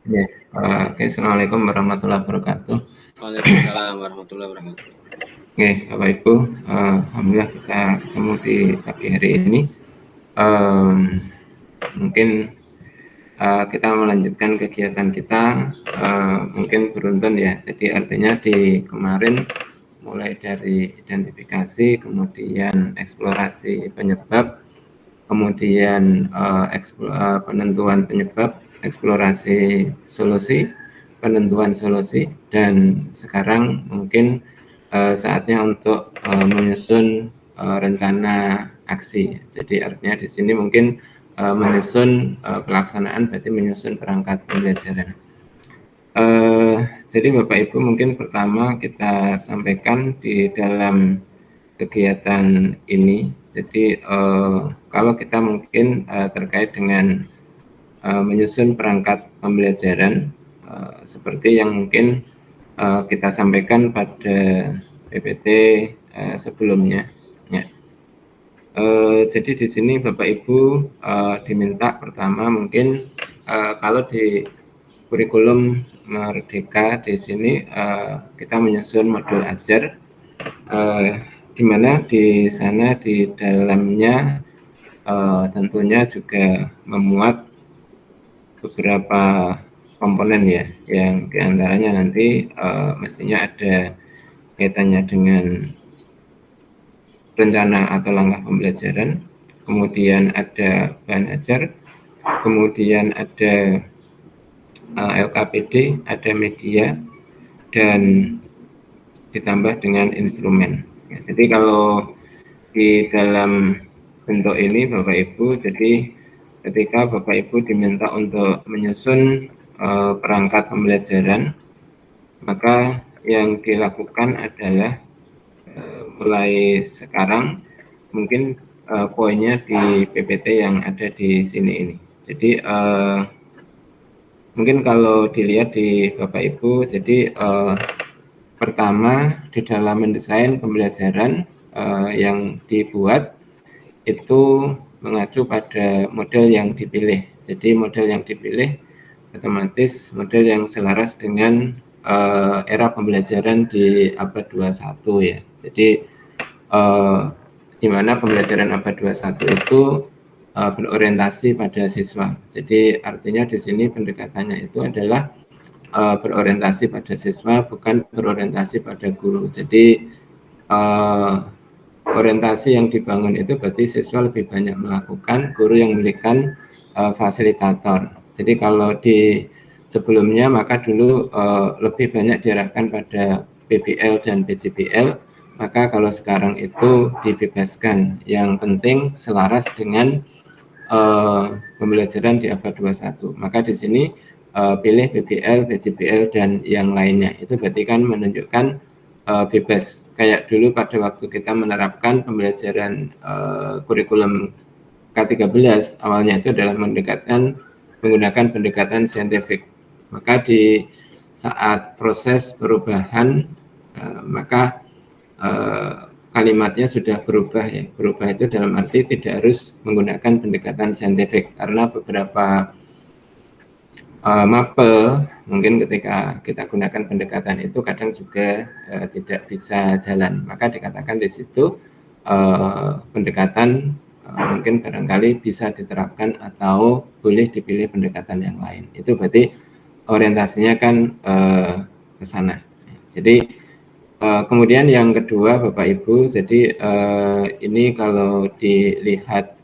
Ya, oke, Assalamualaikum warahmatullahi wabarakatuh. Waalaikumsalam warahmatullahi wabarakatuh. Oke, Bapak Ibu, alhamdulillah kita ketemu di pagi hari ini. Mungkin kita melanjutkan kegiatan kita, mungkin beruntun ya. Jadi artinya di kemarin mulai dari identifikasi, kemudian eksplorasi penyebab, kemudian penentuan penyebab, eksplorasi solusi, penentuan solusi, dan sekarang mungkin saatnya untuk menyusun rencana aksi. Jadi artinya di sini mungkin menyusun pelaksanaan, berarti menyusun perangkat pembelajaran. Jadi Bapak Ibu, mungkin pertama kita sampaikan di dalam kegiatan ini. Jadi kalau kita mungkin terkait dengan menyusun perangkat pembelajaran seperti yang mungkin kita sampaikan pada PPT sebelumnya. Ya. Jadi di sini Bapak Ibu diminta pertama mungkin kalau di kurikulum Merdeka di sini kita menyusun modul ajar, di mana di sana di dalamnya tentunya juga memuat beberapa komponen ya, yang diantaranya nanti mestinya ada kaitannya dengan rencana atau langkah pembelajaran, kemudian ada bahan ajar, kemudian ada LKPD, ada media, dan ditambah dengan instrumen. Ya, jadi kalau di dalam bentuk ini Bapak Ibu, jadi ketika Bapak Ibu diminta untuk menyusun perangkat pembelajaran, maka yang dilakukan adalah mulai sekarang mungkin poinnya di PPT yang ada di sini ini. Jadi mungkin kalau dilihat di Bapak Ibu, jadi pertama di dalam mendesain pembelajaran yang dibuat itu mengacu pada model yang dipilih. Jadi model yang dipilih otomatis model yang selaras dengan era pembelajaran di abad 21 ya. Jadi di mana pembelajaran abad 21 itu berorientasi pada siswa. Jadi artinya di sini pendekatannya itu adalah berorientasi pada siswa, bukan berorientasi pada guru. Jadi orientasi yang dibangun itu berarti siswa lebih banyak melakukan, guru yang memberikan fasilitator. Jadi kalau di sebelumnya maka dulu lebih banyak diarahkan pada PBL dan PJBL, maka kalau sekarang itu dibebaskan. Yang penting selaras dengan pembelajaran di abad 21. Maka di sini pilih PBL, PJBL, dan yang lainnya. Itu berarti kan menunjukkan bebas. Kayak dulu pada waktu kita menerapkan pembelajaran kurikulum K13, awalnya itu adalah menggunakan pendekatan saintifik. Maka di saat proses perubahan, maka kalimatnya sudah berubah ya. Berubah itu dalam arti tidak harus menggunakan pendekatan saintifik, karena beberapa mapel mungkin ketika kita gunakan pendekatan itu kadang juga tidak bisa jalan, maka dikatakan di situ pendekatan mungkin barangkali bisa diterapkan atau boleh dipilih pendekatan yang lain. Itu berarti orientasinya kan ke sana. Jadi kemudian yang kedua Bapak Ibu, jadi ini kalau dilihat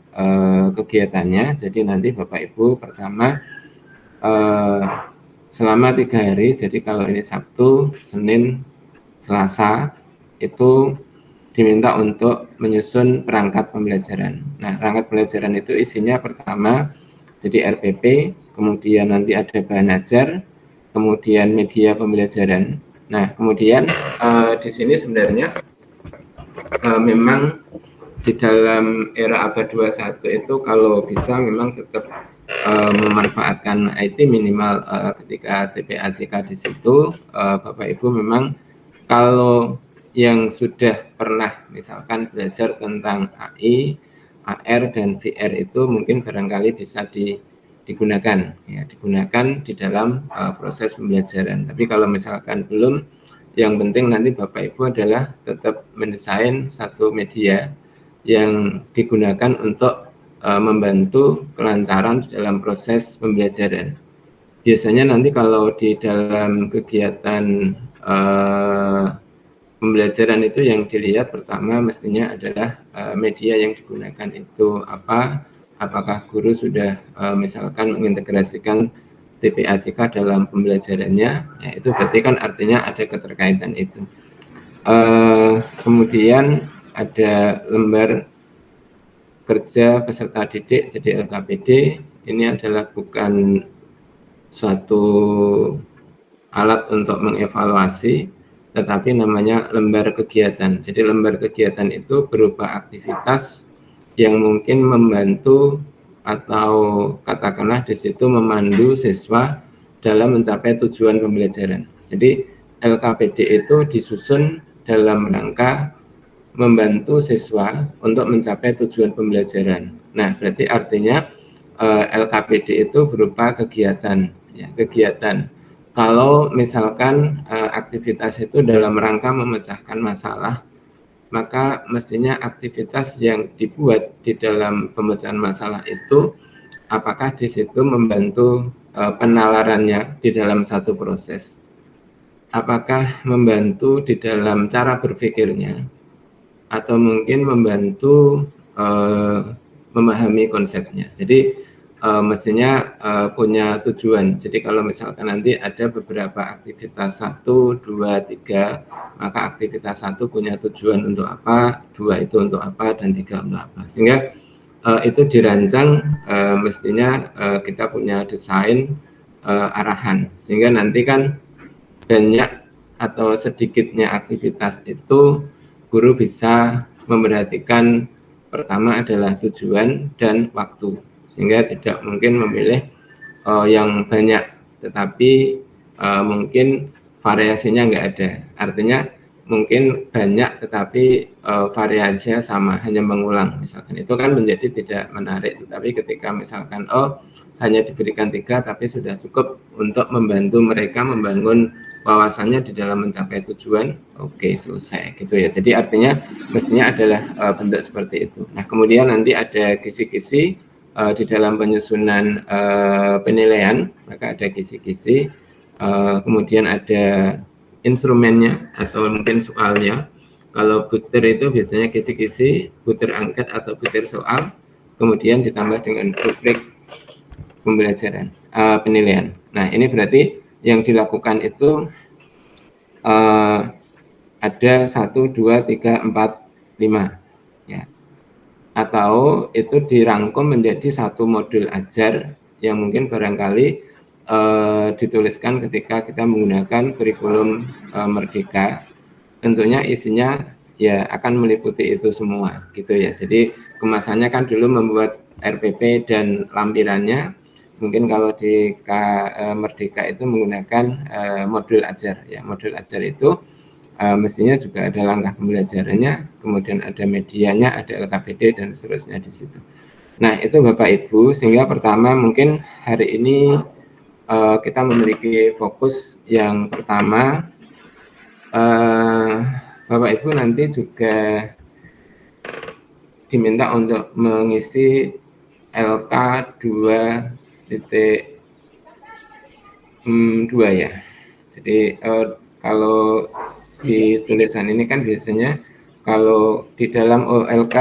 kegiatannya, jadi nanti Bapak Ibu pertama selama 3 hari, jadi kalau ini Sabtu, Senin, Selasa, itu diminta untuk menyusun perangkat pembelajaran. Nah, perangkat pembelajaran itu isinya pertama, jadi RPP, kemudian nanti ada bahan ajar, kemudian media pembelajaran. Nah, kemudian di sini sebenarnya memang di dalam era abad 21 itu kalau bisa memang tetap memanfaatkan IT minimal ketika TPAJK di situ, Bapak Ibu memang kalau yang sudah pernah misalkan belajar tentang AI, AR, dan VR itu mungkin barangkali bisa digunakan di dalam proses pembelajaran. Tapi kalau misalkan belum, yang penting nanti Bapak Ibu adalah tetap mendesain satu media yang digunakan untuk membantu kelancaran dalam proses pembelajaran. Biasanya nanti kalau di dalam kegiatan pembelajaran itu yang dilihat pertama mestinya adalah media yang digunakan itu apa, apakah guru sudah misalkan mengintegrasikan TPAJK dalam pembelajarannya, ya itu berarti kan artinya ada keterkaitan itu. Kemudian ada lembar kerja peserta didik, jadi LKPD, ini adalah bukan suatu alat untuk mengevaluasi, tetapi namanya lembar kegiatan. Jadi lembar kegiatan itu berupa aktivitas yang mungkin membantu atau katakanlah di situ memandu siswa dalam mencapai tujuan pembelajaran. Jadi LKPD itu disusun dalam rangka membantu siswa untuk mencapai tujuan pembelajaran. Nah, berarti artinya LKPD itu berupa kegiatan, ya, kegiatan. Kalau misalkan aktivitas itu dalam rangka memecahkan masalah, maka mestinya aktivitas yang dibuat di dalam pemecahan masalah itu apakah di situ membantu penalarannya di dalam satu proses, apakah membantu di dalam cara berpikirnya, atau mungkin membantu memahami konsepnya. Jadi mestinya punya tujuan. Jadi kalau misalkan nanti ada beberapa aktivitas 1, 2, 3, maka aktivitas 1 punya tujuan untuk apa, 2 itu untuk apa, dan 3 untuk apa. Sehingga itu dirancang mestinya kita punya desain arahan. Sehingga nanti kan banyak atau sedikitnya aktivitas itu guru bisa memperhatikan pertama adalah tujuan dan waktu, sehingga tidak mungkin memilih yang banyak tetapi mungkin variasinya nggak ada. Artinya mungkin banyak tetapi variasinya sama, hanya mengulang misalkan, itu kan menjadi tidak menarik. Tetapi ketika misalkan hanya diberikan 3 tapi sudah cukup untuk membantu mereka membangun wawasannya di dalam mencapai tujuan, oke, selesai gitu ya. Jadi artinya mestinya adalah bentuk seperti itu. Nah, kemudian nanti ada kisi-kisi di dalam penyusunan penilaian, maka ada kisi-kisi, kemudian ada instrumennya atau mungkin soalnya. Kalau butir itu biasanya kisi-kisi, butir angket atau butir soal, kemudian ditambah dengan rubrik pembelajaran penilaian. Nah, ini berarti yang dilakukan itu ada 1, 2, 3, 4, 5 ya. Atau itu dirangkum menjadi satu modul ajar yang mungkin barangkali dituliskan ketika kita menggunakan kurikulum Merdeka. Tentunya isinya ya akan meliputi itu semua gitu ya. Jadi kemasannya kan dulu membuat RPP dan lampirannya. Mungkin kalau di Merdeka itu menggunakan modul ajar ya. Modul ajar itu mestinya juga ada langkah pembelajarannya, kemudian ada medianya, ada LKPD dan seterusnya di situ. Nah, itu Bapak Ibu, sehingga pertama mungkin hari ini kita memiliki fokus yang pertama, Bapak Ibu nanti juga diminta untuk mengisi LK 2.2 ya. Jadi kalau di tulisan ini kan biasanya kalau di dalam OLK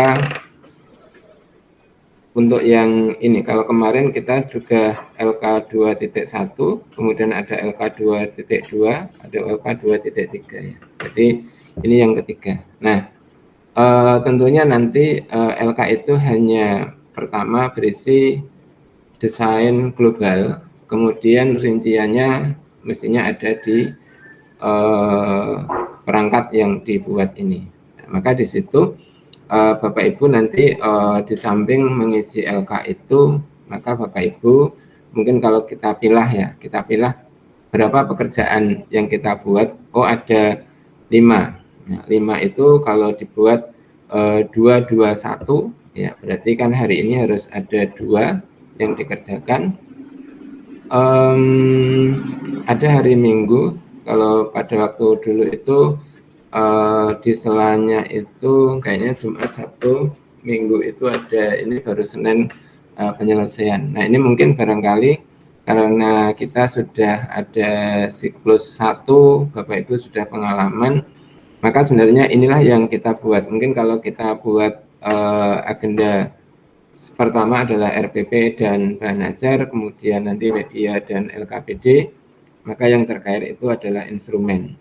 untuk yang ini, kalau kemarin kita juga LK 2.1, kemudian ada LK 2.2, ada LK 2.3 ya. Jadi ini yang ketiga. Nah, tentunya nanti LK itu hanya pertama berisi desain global, kemudian rinciannya mestinya ada di perangkat yang dibuat ini. Nah, maka di situ Bapak Ibu nanti di samping mengisi LK itu, maka Bapak Ibu mungkin kalau kita pilih ya, kita pilih berapa pekerjaan yang kita buat. Oh, ada 5. Nah, 5 itu kalau dibuat 2, 2, 1 ya, berarti kan hari ini harus ada 2 yang dikerjakan, Ada hari Minggu, kalau pada waktu dulu itu di selanya itu kayaknya Jumat, Sabtu, Minggu itu ada, ini baru Senin penyelesaian. Nah ini mungkin barangkali karena kita sudah ada siklus 1, Bapak Ibu sudah pengalaman, maka sebenarnya inilah yang kita buat. Mungkin kalau kita buat agenda pertama adalah RPP dan bahan ajar, kemudian nanti media dan LKPD, maka yang terkait itu adalah instrumen.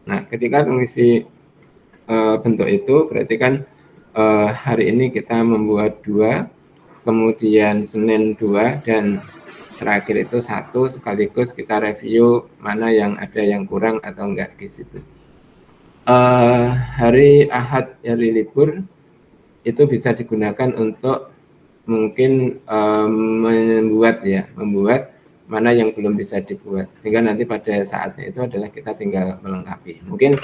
Nah, ketika mengisi bentuk itu, berarti kan hari ini kita membuat 2, kemudian Senin 2, dan terakhir itu 1, sekaligus kita review mana yang ada yang kurang atau enggak di situ. Hari Ahad, hari libur, itu bisa digunakan untuk mungkin membuat mana yang belum bisa dibuat, sehingga nanti pada saatnya itu adalah kita tinggal melengkapi. Mungkin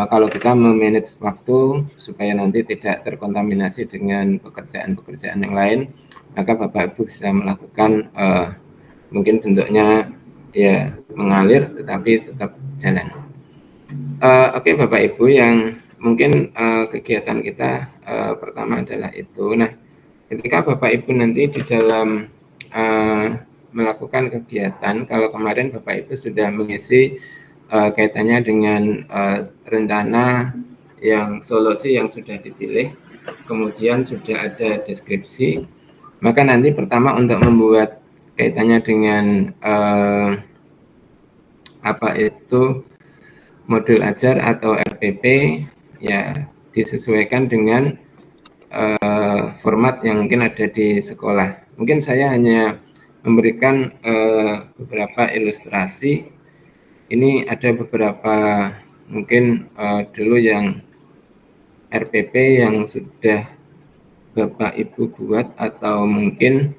kalau kita memanage waktu supaya nanti tidak terkontaminasi dengan pekerjaan-pekerjaan yang lain, maka Bapak Ibu bisa melakukan mungkin bentuknya ya mengalir tetapi tetap jalan. Oke, Bapak Ibu, yang mungkin kegiatan kita pertama adalah itu. Nah, ketika Bapak Ibu nanti di dalam melakukan kegiatan, kalau kemarin Bapak Ibu sudah mengisi kaitannya dengan rencana yang solusi yang sudah dipilih, kemudian sudah ada deskripsi, maka nanti pertama untuk membuat kaitannya dengan apa itu modul ajar atau RPP, ya disesuaikan dengan format yang mungkin ada di sekolah. Mungkin saya hanya memberikan beberapa ilustrasi. Ini ada beberapa mungkin dulu yang RPP yang sudah Bapak Ibu buat, atau mungkin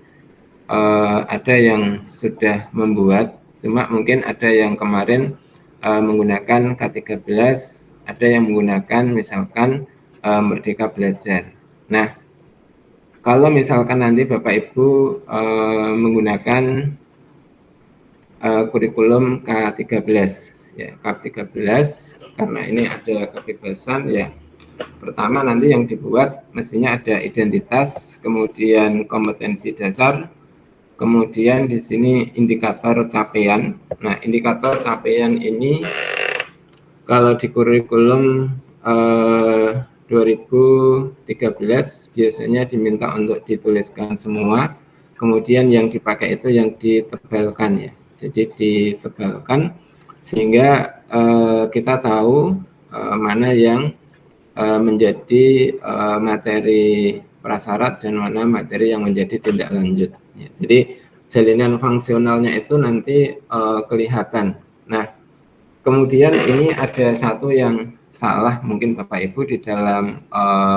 ada yang sudah membuat, cuma mungkin ada yang kemarin menggunakan K13, ada yang menggunakan misalkan Merdeka Belajar. Nah, kalau misalkan nanti Bapak Ibu menggunakan kurikulum K13, ya K13, karena ini ada kebebasan, ya pertama nanti yang dibuat mestinya ada identitas, kemudian kompetensi dasar, kemudian di sini indikator capaian. Nah, indikator capaian ini kalau di kurikulum 2013 biasanya diminta untuk dituliskan semua, kemudian yang dipakai itu yang ditebalkan, ya. Jadi ditebalkan sehingga kita tahu mana yang menjadi materi prasyarat dan mana materi yang menjadi tindak lanjut. Ya, jadi jalinan fungsionalnya itu nanti kelihatan. Nah, kemudian ini ada satu yang salah mungkin Bapak Ibu di dalam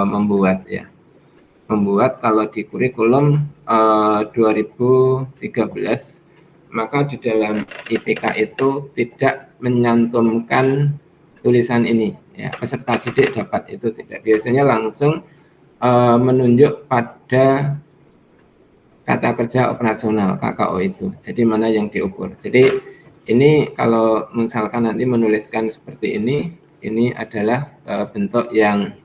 membuat, ya. Membuat kalau di kurikulum 2013, maka di dalam IPK itu tidak menyantumkan tulisan ini, ya, peserta didik dapat, itu tidak. Biasanya langsung menunjuk pada kata kerja operasional KKO itu. Jadi mana yang diukur. Jadi ini kalau misalkan nanti menuliskan seperti ini adalah bentuk yang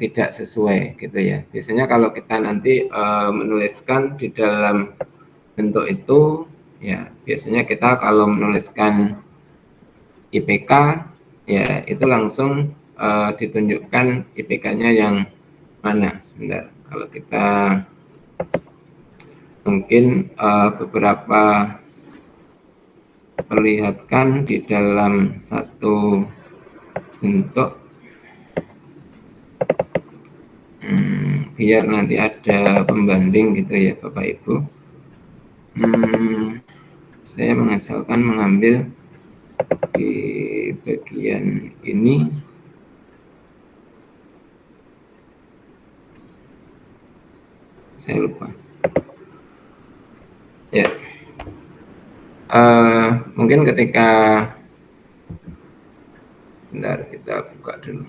tidak sesuai gitu, ya. Biasanya kalau kita nanti menuliskan di dalam bentuk itu, ya biasanya kita kalau menuliskan IPK, ya itu langsung ditunjukkan IPK-nya yang mana. Sebentar, kalau kita mungkin beberapa perlihatkan di dalam satu bentuk, biar nanti ada pembanding gitu, ya Bapak Ibu. Saya mengasalkan mengambil di bagian ini. Saya lupa. Ya. Mungkin ketika bentar, kita buka dulu.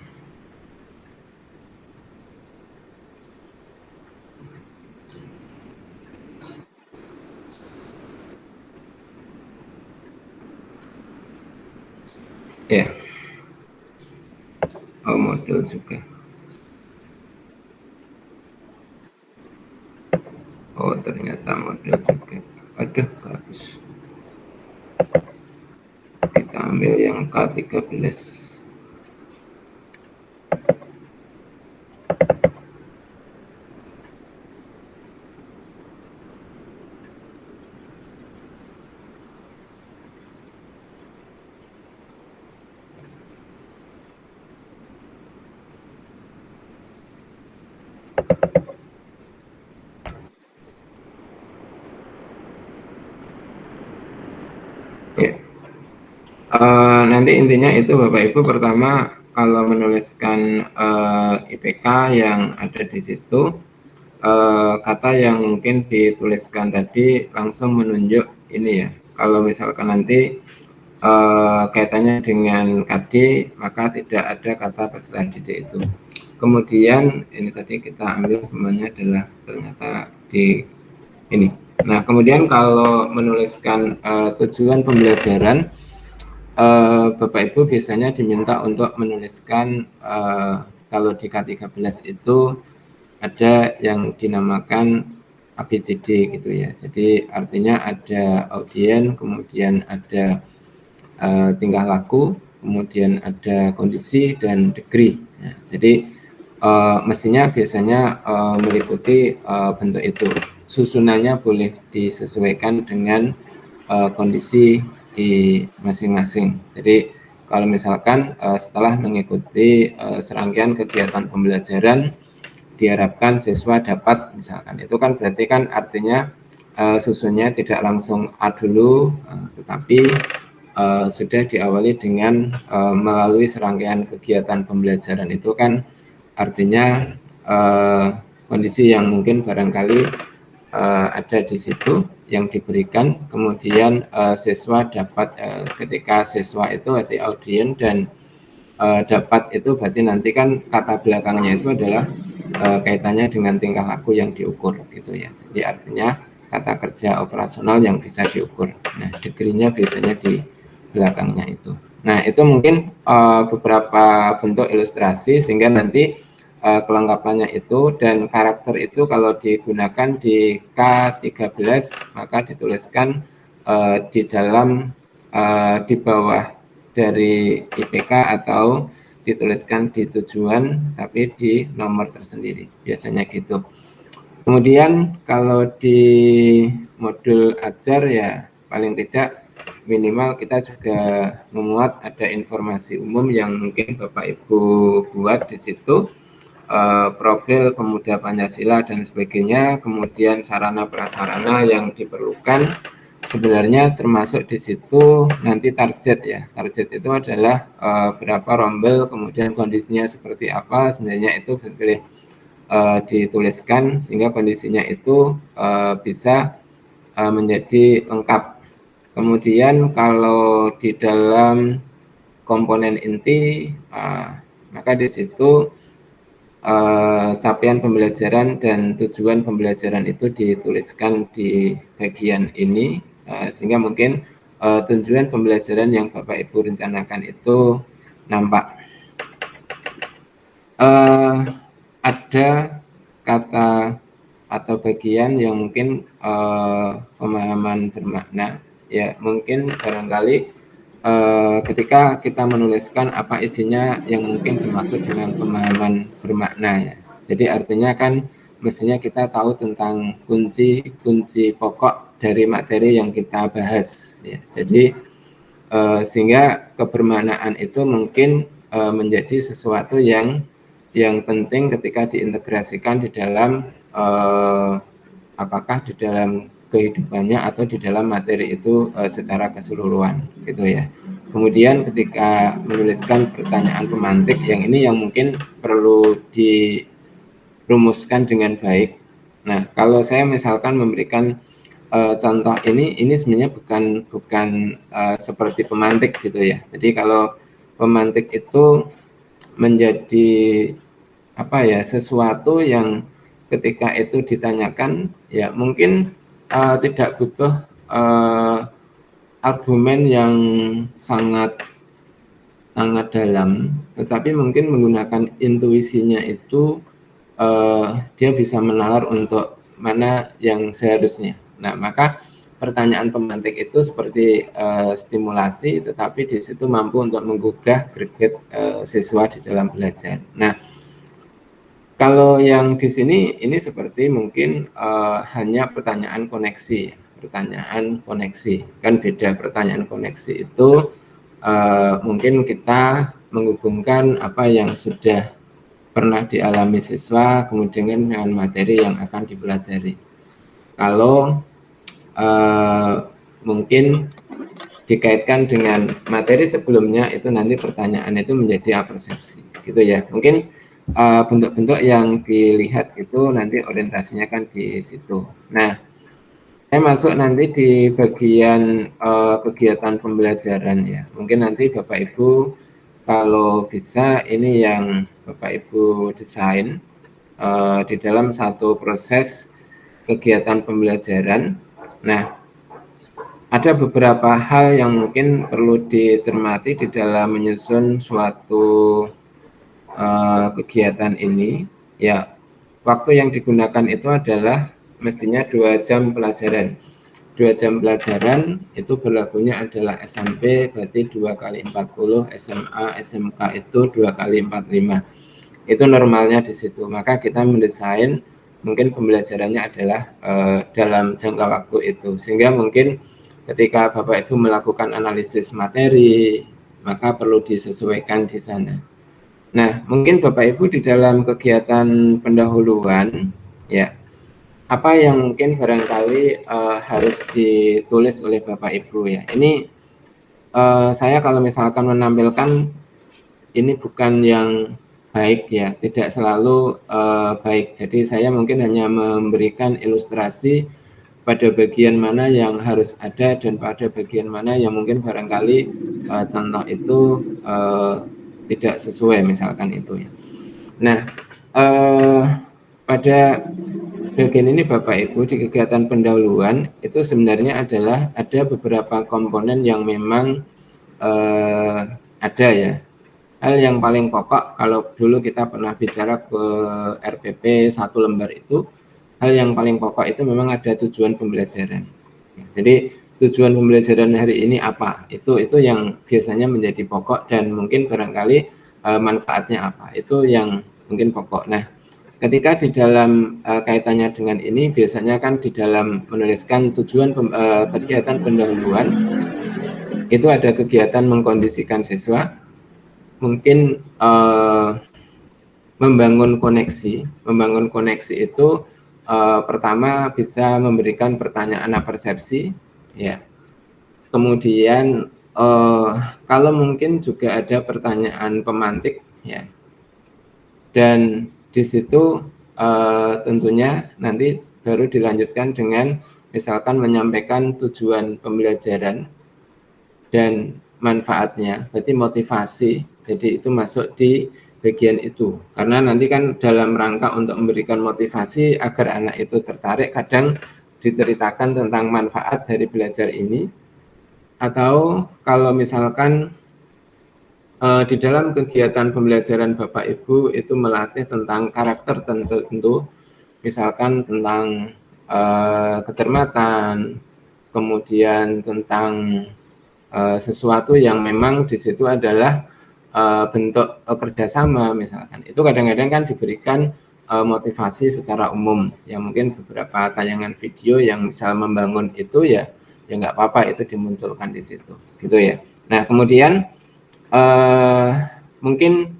Ya, oh model juga. Oh ternyata model juga. Aduh, bagus. Kita ambil yang K13. Ya. Nanti intinya itu Bapak Ibu, pertama kalau menuliskan IPK yang ada di situ, kata yang mungkin dituliskan tadi langsung menunjuk ini ya. Kalau misalkan nanti kaitannya dengan KD, maka tidak ada kata peserta didik itu. Kemudian ini tadi kita ambil semuanya adalah ternyata di ini. Nah, kemudian kalau menuliskan tujuan pembelajaran, Bapak Ibu biasanya diminta untuk menuliskan kalau di K13 itu ada yang dinamakan ABCD gitu ya. Jadi artinya ada audien, kemudian ada tingkah laku, kemudian ada kondisi dan degree. Ya, jadi mestinya biasanya meliputi bentuk itu. Susunannya boleh disesuaikan dengan kondisi di masing-masing. Jadi kalau misalkan setelah mengikuti serangkaian kegiatan pembelajaran diharapkan siswa dapat, misalkan itu kan berarti kan artinya susunnya tidak langsung A dulu, tetapi sudah diawali dengan melalui serangkaian kegiatan pembelajaran itu kan artinya kondisi yang mungkin barangkali ada di situ yang diberikan, kemudian siswa dapat ketika siswa itu berarti audien dan dapat itu berarti nanti kan kata belakangnya itu adalah kaitannya dengan tingkah laku yang diukur gitu ya. Jadi artinya kata kerja operasional yang bisa diukur. Nah, degree-nya biasanya di belakangnya itu. Nah, itu mungkin beberapa bentuk ilustrasi sehingga nanti kelengkapannya itu dan karakter itu kalau digunakan di K13 maka dituliskan di dalam di bawah dari IPK atau dituliskan di tujuan tapi di nomor tersendiri biasanya gitu. Kemudian kalau di modul ajar ya paling tidak minimal kita juga memuat ada informasi umum yang mungkin Bapak Ibu buat di situ, profil pemuda Pancasila dan sebagainya, kemudian sarana prasarana yang diperlukan. Sebenarnya termasuk di situ nanti target ya. Target itu adalah berapa rombel, kemudian kondisinya seperti apa, sebenarnya itu boleh dituliskan sehingga kondisinya itu bisa menjadi lengkap. Kemudian kalau di dalam komponen inti, maka di situ capaian pembelajaran dan tujuan pembelajaran itu dituliskan di bagian ini, sehingga mungkin tujuan pembelajaran yang Bapak Ibu rencanakan itu nampak. Ada kata atau bagian yang mungkin pemahaman bermakna ya, mungkin barangkali ketika kita menuliskan apa isinya yang mungkin dimaksud dengan pemahaman bermakna ya. Jadi artinya kan mestinya kita tahu tentang kunci pokok dari materi yang kita bahas ya. Jadi sehingga kebermaknaan itu mungkin menjadi sesuatu yang penting ketika diintegrasikan di dalam apakah di dalam kehidupannya atau di dalam materi itu secara keseluruhan gitu ya. Kemudian ketika menuliskan pertanyaan pemantik yang ini yang mungkin perlu dirumuskan dengan baik. Nah, kalau saya misalkan memberikan contoh ini sebenarnya bukan seperti pemantik gitu ya. Jadi kalau pemantik itu menjadi apa ya, sesuatu yang ketika itu ditanyakan ya mungkin tidak butuh argumen yang sangat sangat dalam, tetapi mungkin menggunakan intuisinya itu dia bisa menalar untuk mana yang seharusnya. Nah, maka pertanyaan pemantik itu seperti stimulasi, tetapi di situ mampu untuk menggugah greget siswa di dalam belajar. Nah, kalau yang di sini ini seperti mungkin hanya pertanyaan koneksi, kan beda. Pertanyaan koneksi itu mungkin kita menghubungkan apa yang sudah pernah dialami siswa kemudian dengan materi yang akan dipelajari. Kalau mungkin dikaitkan dengan materi sebelumnya itu nanti pertanyaan itu menjadi apersepsi, gitu ya. Mungkin bentuk-bentuk yang dilihat itu nanti orientasinya kan di situ. Nah, saya masuk nanti di bagian kegiatan pembelajaran ya. Mungkin nanti Bapak Ibu kalau bisa ini yang Bapak Ibu desain di dalam satu proses kegiatan pembelajaran. Nah, ada beberapa hal yang mungkin perlu dicermati di dalam menyusun suatu kegiatan ini. Ya, waktu yang digunakan itu adalah mestinya 2 jam pelajaran. 2 jam pelajaran itu berlakunya adalah SMP berarti 2 kali 40, SMA, SMK itu 2 kali 45. Itu normalnya di situ. Maka kita mendesain mungkin pembelajarannya adalah dalam jangka waktu itu. Sehingga mungkin ketika Bapak Ibu melakukan analisis materi, maka perlu disesuaikan di sana. Nah, mungkin Bapak Ibu di dalam kegiatan pendahuluan, ya, apa yang mungkin barangkali harus ditulis oleh Bapak Ibu ya. Ini saya kalau misalkan menampilkan ini bukan yang baik ya, tidak selalu baik. Jadi saya mungkin hanya memberikan ilustrasi pada bagian mana yang harus ada dan pada bagian mana yang mungkin barangkali contoh itu tidak sesuai misalkan itu ya. Nah, pada bagian ini Bapak Ibu di kegiatan pendahuluan itu sebenarnya adalah ada beberapa komponen yang memang ada ya. Hal yang paling pokok kalau dulu kita pernah bicara ke RPP 1 lembar itu, hal yang paling pokok itu memang ada tujuan pembelajaran. Jadi tujuan pembelajaran hari ini apa? Itu yang biasanya menjadi pokok dan mungkin barangkali manfaatnya apa? Itu yang mungkin pokok. Nah, ketika di dalam kaitannya dengan ini biasanya kan di dalam menuliskan tujuan kegiatan pendahuluan itu ada kegiatan mengkondisikan siswa, mungkin membangun koneksi. Membangun koneksi itu pertama bisa memberikan pertanyaan apersepsi, ya. Kemudian kalau mungkin juga ada pertanyaan pemantik, ya. Dan di situ tentunya nanti baru dilanjutkan dengan misalkan menyampaikan tujuan pembelajaran dan manfaatnya, berarti motivasi. Jadi itu masuk di bagian itu. Karena nanti kan dalam rangka untuk memberikan motivasi agar anak itu tertarik, kadang diceritakan tentang manfaat dari belajar ini. Atau kalau misalkan di dalam kegiatan pembelajaran Bapak Ibu itu melatih tentang karakter tertentu, misalkan tentang kecermatan, kemudian tentang sesuatu yang memang di situ adalah bentuk kerjasama misalkan. Itu kadang-kadang kan diberikan motivasi secara umum. Ya mungkin beberapa tayangan video yang misal membangun itu ya nggak apa-apa itu dimunculkan di situ, gitu ya. Nah kemudian mungkin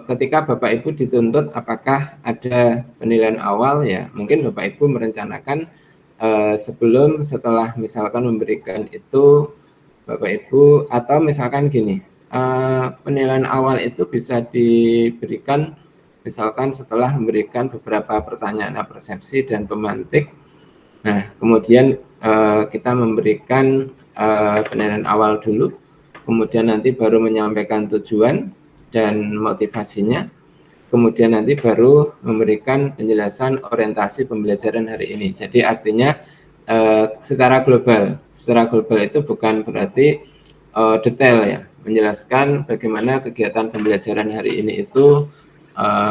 ketika Bapak Ibu dituntut apakah ada penilaian awal ya, mungkin Bapak Ibu merencanakan sebelum setelah misalkan memberikan itu Bapak Ibu, atau misalkan gini, penilaian awal itu bisa diberikan misalkan setelah memberikan beberapa pertanyaan persepsi dan pemantik. Nah kemudian kita memberikan penilaian awal dulu, kemudian nanti baru menyampaikan tujuan dan motivasinya, kemudian nanti baru memberikan penjelasan orientasi pembelajaran hari ini. Jadi artinya secara global itu bukan berarti detail ya, menjelaskan bagaimana kegiatan pembelajaran hari ini itu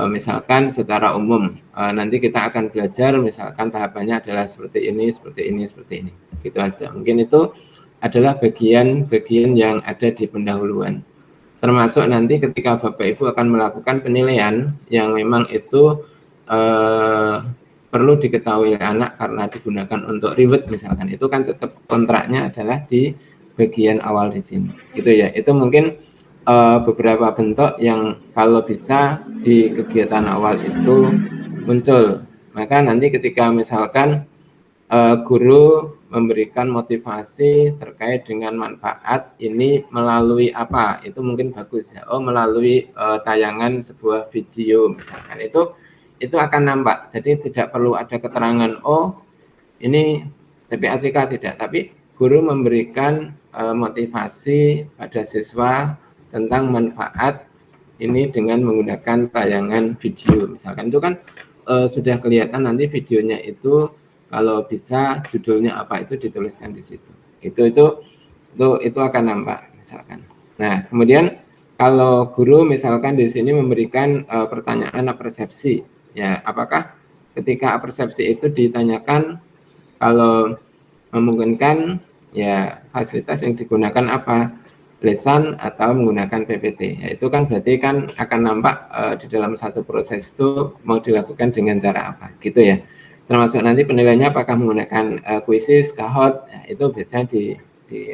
misalkan secara umum. Nanti kita akan belajar misalkan tahapannya adalah seperti ini, seperti ini, seperti ini. Gitu aja. Mungkin itu adalah bagian-bagian yang ada di pendahuluan. Termasuk nanti ketika Bapak Ibu akan melakukan penilaian yang memang itu perlu diketahui oleh anak karena digunakan untuk reward misalkan, itu kan tetap kontraknya adalah di bagian awal di sini, gitu ya. Itu mungkin beberapa bentuk yang kalau bisa di kegiatan awal itu muncul. Maka nanti ketika misalkan guru memberikan motivasi terkait dengan manfaat ini melalui apa, itu mungkin bagus ya. Oh, melalui tayangan sebuah video misalkan, itu akan nampak. Jadi tidak perlu ada keterangan, oh ini TPACK, tidak, tapi guru memberikan motivasi pada siswa tentang manfaat ini dengan menggunakan tayangan video misalkan. Itu kan sudah kelihatan nanti videonya itu, kalau bisa judulnya apa itu dituliskan di situ. Itu akan nampak misalkan. Nah, kemudian kalau guru misalkan di sini memberikan pertanyaan persepsi, ya, apakah ketika persepsi itu ditanyakan, kalau memungkinkan ya fasilitas yang digunakan apa, lesan atau menggunakan PPT, ya itu kan berarti kan akan nampak di dalam satu proses itu mau dilakukan dengan cara apa, gitu ya. Termasuk nanti penilaiannya apakah menggunakan kuisis, kahot, ya, itu biasanya di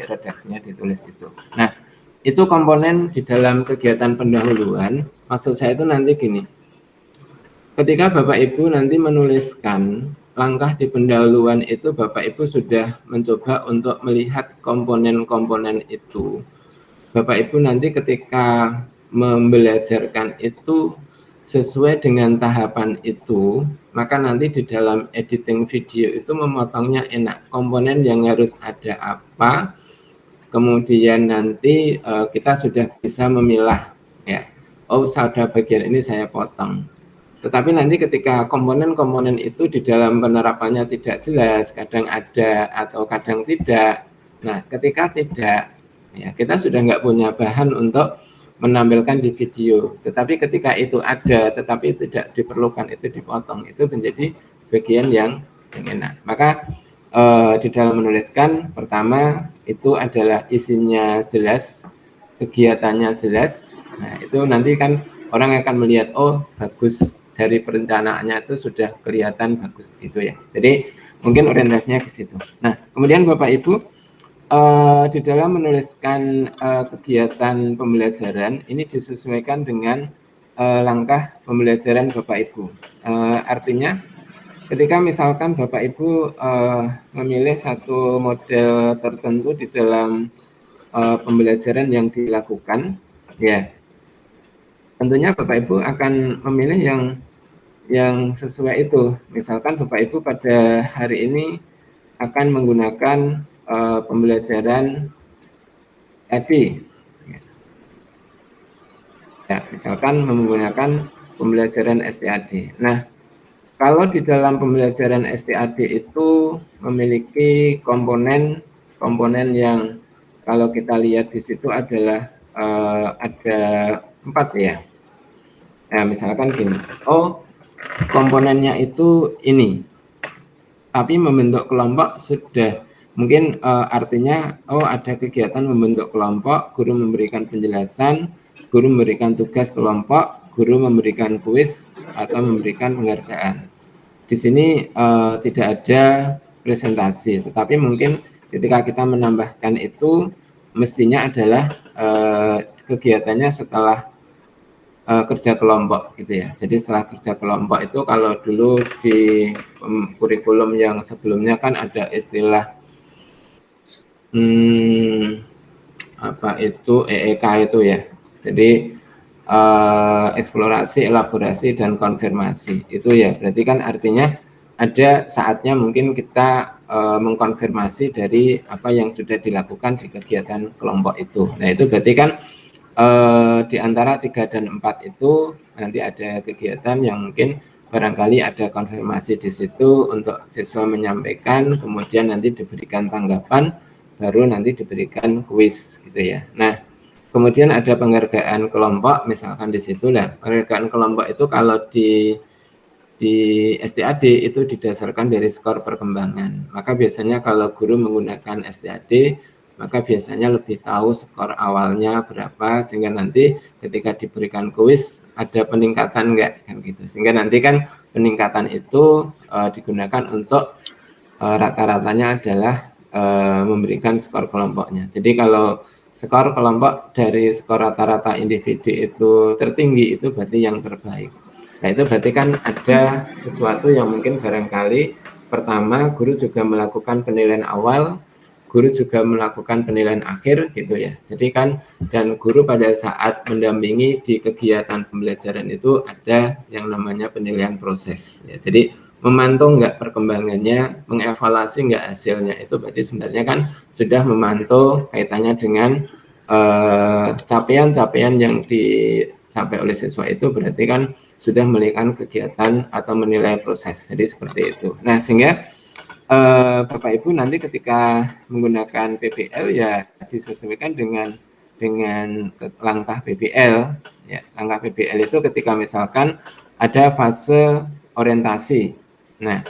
redaksinya ditulis itu. Nah, itu komponen di dalam kegiatan pendahuluan. Maksud saya itu nanti gini, ketika Bapak Ibu nanti menuliskan langkah di pendahuluan itu, Bapak Ibu sudah mencoba untuk melihat komponen-komponen itu. Bapak Ibu nanti ketika membelajarkan itu sesuai dengan tahapan itu, maka nanti di dalam editing video itu memotongnya enak. Komponen yang harus ada apa, kemudian nanti kita sudah bisa memilah, ya. Oh, pada bagian ini saya potong. Tetapi nanti ketika komponen-komponen itu di dalam penerapannya tidak jelas, kadang ada atau kadang tidak. Nah, ketika tidak, ya kita sudah nggak punya bahan untuk menampilkan di video. Tetapi ketika itu ada, tetapi tidak diperlukan, itu dipotong, itu menjadi bagian yang enak. Maka di dalam menuliskan, pertama itu adalah isinya jelas, kegiatannya jelas. Nah, itu nanti kan orang akan melihat, oh bagus, dari perencanaannya itu sudah kelihatan bagus, gitu ya. Jadi mungkin orientasinya ke situ. Nah, kemudian Bapak Ibu di dalam menuliskan kegiatan pembelajaran ini disesuaikan dengan langkah pembelajaran Bapak Ibu. Artinya ketika misalkan Bapak Ibu memilih satu model tertentu di dalam pembelajaran yang dilakukan, ya tentunya Bapak Ibu akan memilih yang sesuai itu. Misalkan Bapak Ibu pada hari ini akan menggunakan pembelajaran tadi, ya, misalkan menggunakan pembelajaran STAD. Nah, kalau di dalam pembelajaran STAD itu memiliki komponen yang kalau kita lihat di situ adalah ada 4 ya. Nah, misalkan gini, oh komponennya itu ini, tapi membentuk kelompok sudah. Mungkin artinya, oh ada kegiatan membentuk kelompok, guru memberikan penjelasan, guru memberikan tugas kelompok, guru memberikan kuis atau memberikan penghargaan. Di sini tidak ada presentasi, tetapi mungkin ketika kita menambahkan itu, mestinya adalah kegiatannya setelah kerja kelompok, gitu ya. Jadi setelah kerja kelompok itu, kalau dulu di kurikulum yang sebelumnya kan ada istilah apa itu EEK itu ya. Jadi eksplorasi, elaborasi, dan konfirmasi itu ya. Berarti kan artinya ada saatnya mungkin kita mengkonfirmasi dari apa yang sudah dilakukan di kegiatan kelompok itu. Nah, itu berarti kan di antara 3 dan 4 itu nanti ada kegiatan yang mungkin barangkali ada konfirmasi di situ untuk siswa menyampaikan, kemudian nanti diberikan tanggapan, baru nanti diberikan kuis, gitu ya. Nah, kemudian ada penghargaan kelompok, misalkan di situ lah. Penghargaan kelompok itu kalau di STAD itu didasarkan dari skor perkembangan. Maka biasanya kalau guru menggunakan STAD, maka biasanya lebih tahu skor awalnya berapa, sehingga nanti ketika diberikan kuis ada peningkatan enggak, kan gitu. Sehingga nanti kan peningkatan itu digunakan untuk rata-ratanya adalah memberikan skor kelompoknya. Jadi kalau skor kelompok dari skor rata-rata individu itu tertinggi, itu berarti yang terbaik. Nah, itu berarti kan ada sesuatu yang mungkin barangkali pertama guru juga melakukan penilaian awal, guru juga melakukan penilaian akhir gitu ya. Jadi kan, dan guru pada saat mendampingi di kegiatan pembelajaran itu ada yang namanya penilaian proses ya. Jadi memantau nggak perkembangannya, mengevaluasi nggak hasilnya, itu berarti sebenarnya kan sudah memantau kaitannya dengan capaian-capaian yang dicapai oleh siswa, itu berarti kan sudah melakukan kegiatan atau menilai proses. Jadi seperti itu. Nah, sehingga Bapak Ibu nanti ketika menggunakan PBL ya disesuaikan dengan langkah PBL ya. Langkah PBL itu ketika misalkan ada fase orientasi. Nah,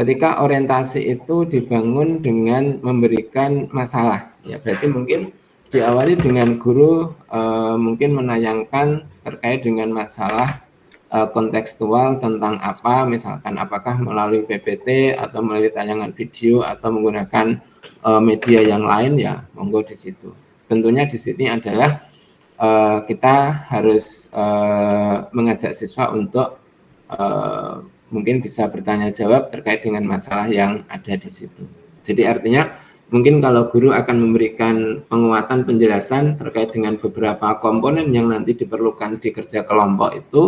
ketika orientasi itu dibangun dengan memberikan masalah ya, berarti mungkin diawali dengan guru mungkin menayangkan terkait dengan masalah kontekstual tentang apa, misalkan apakah melalui PPT atau melalui tayangan video atau menggunakan media yang lain, ya monggo di situ. Tentunya di sini adalah kita harus mengajak siswa untuk mungkin bisa bertanya jawab terkait dengan masalah yang ada di situ. Jadi artinya mungkin kalau guru akan memberikan penguatan penjelasan terkait dengan beberapa komponen yang nanti diperlukan di kerja kelompok itu,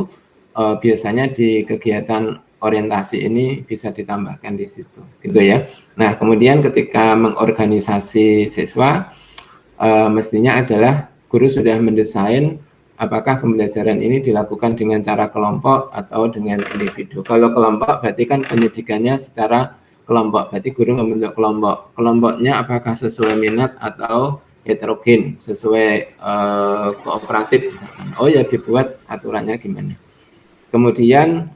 biasanya di kegiatan orientasi ini bisa ditambahkan di situ, gitu ya. Nah, kemudian ketika mengorganisasi siswa, mestinya adalah guru sudah mendesain apakah pembelajaran ini dilakukan dengan cara kelompok atau dengan individu. Kalau kelompok berarti kan penyidikannya secara kelompok, berarti guru membentuk kelompok. Kelompoknya apakah sesuai minat atau heterogen, sesuai kooperatif misalkan. Oh ya, dibuat aturannya gimana. Kemudian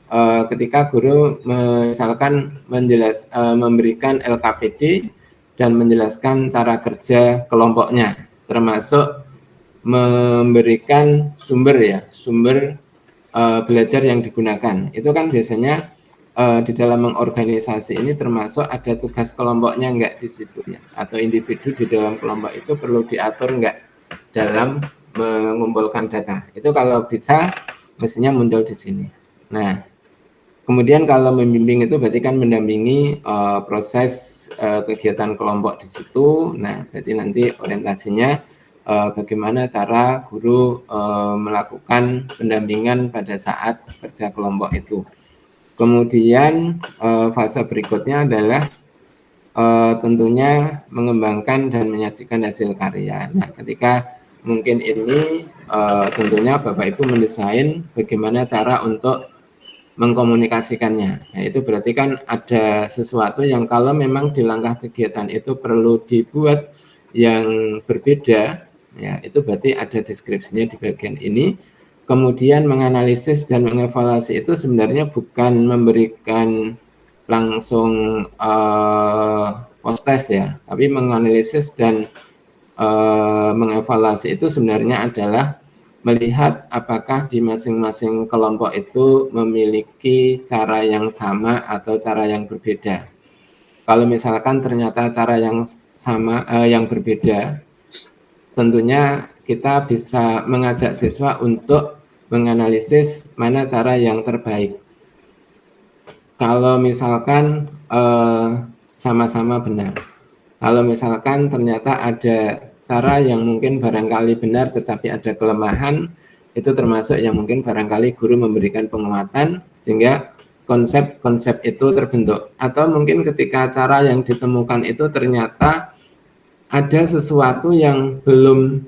ketika guru misalkan memberikan LKPD dan menjelaskan cara kerja kelompoknya, termasuk memberikan sumber belajar yang digunakan. Itu kan biasanya di dalam mengorganisasi ini termasuk ada tugas kelompoknya enggak di situ ya, atau individu di dalam kelompok itu perlu diatur enggak dalam mengumpulkan data. Itu kalau bisa mestinya muncul di sini. Nah, kemudian kalau membimbing itu berarti kan mendampingi proses kegiatan kelompok di situ. Nah, berarti nanti orientasinya bagaimana cara guru melakukan pendampingan pada saat kerja kelompok itu. Kemudian fase berikutnya adalah tentunya mengembangkan dan menyajikan hasil karya. Nah, ketika mungkin ini tentunya Bapak Ibu mendesain bagaimana cara untuk mengkomunikasikannya. Nah, itu berarti kan ada sesuatu yang kalau memang di langkah kegiatan itu perlu dibuat yang berbeda, ya itu berarti ada deskripsinya di bagian ini. Kemudian menganalisis dan mengevaluasi itu sebenarnya bukan memberikan langsung post test ya, tapi menganalisis dan mengevaluasi itu sebenarnya adalah melihat apakah di masing-masing kelompok itu memiliki cara yang sama atau cara yang berbeda. Kalau misalkan ternyata cara yang sama yang berbeda, tentunya kita bisa mengajak siswa untuk menganalisis mana cara yang terbaik. Kalau misalkan sama-sama benar, kalau misalkan ternyata ada cara yang mungkin barangkali benar tetapi ada kelemahan, itu termasuk yang mungkin barangkali guru memberikan penguatan sehingga konsep-konsep itu terbentuk. Atau mungkin ketika cara yang ditemukan itu ternyata ada sesuatu yang belum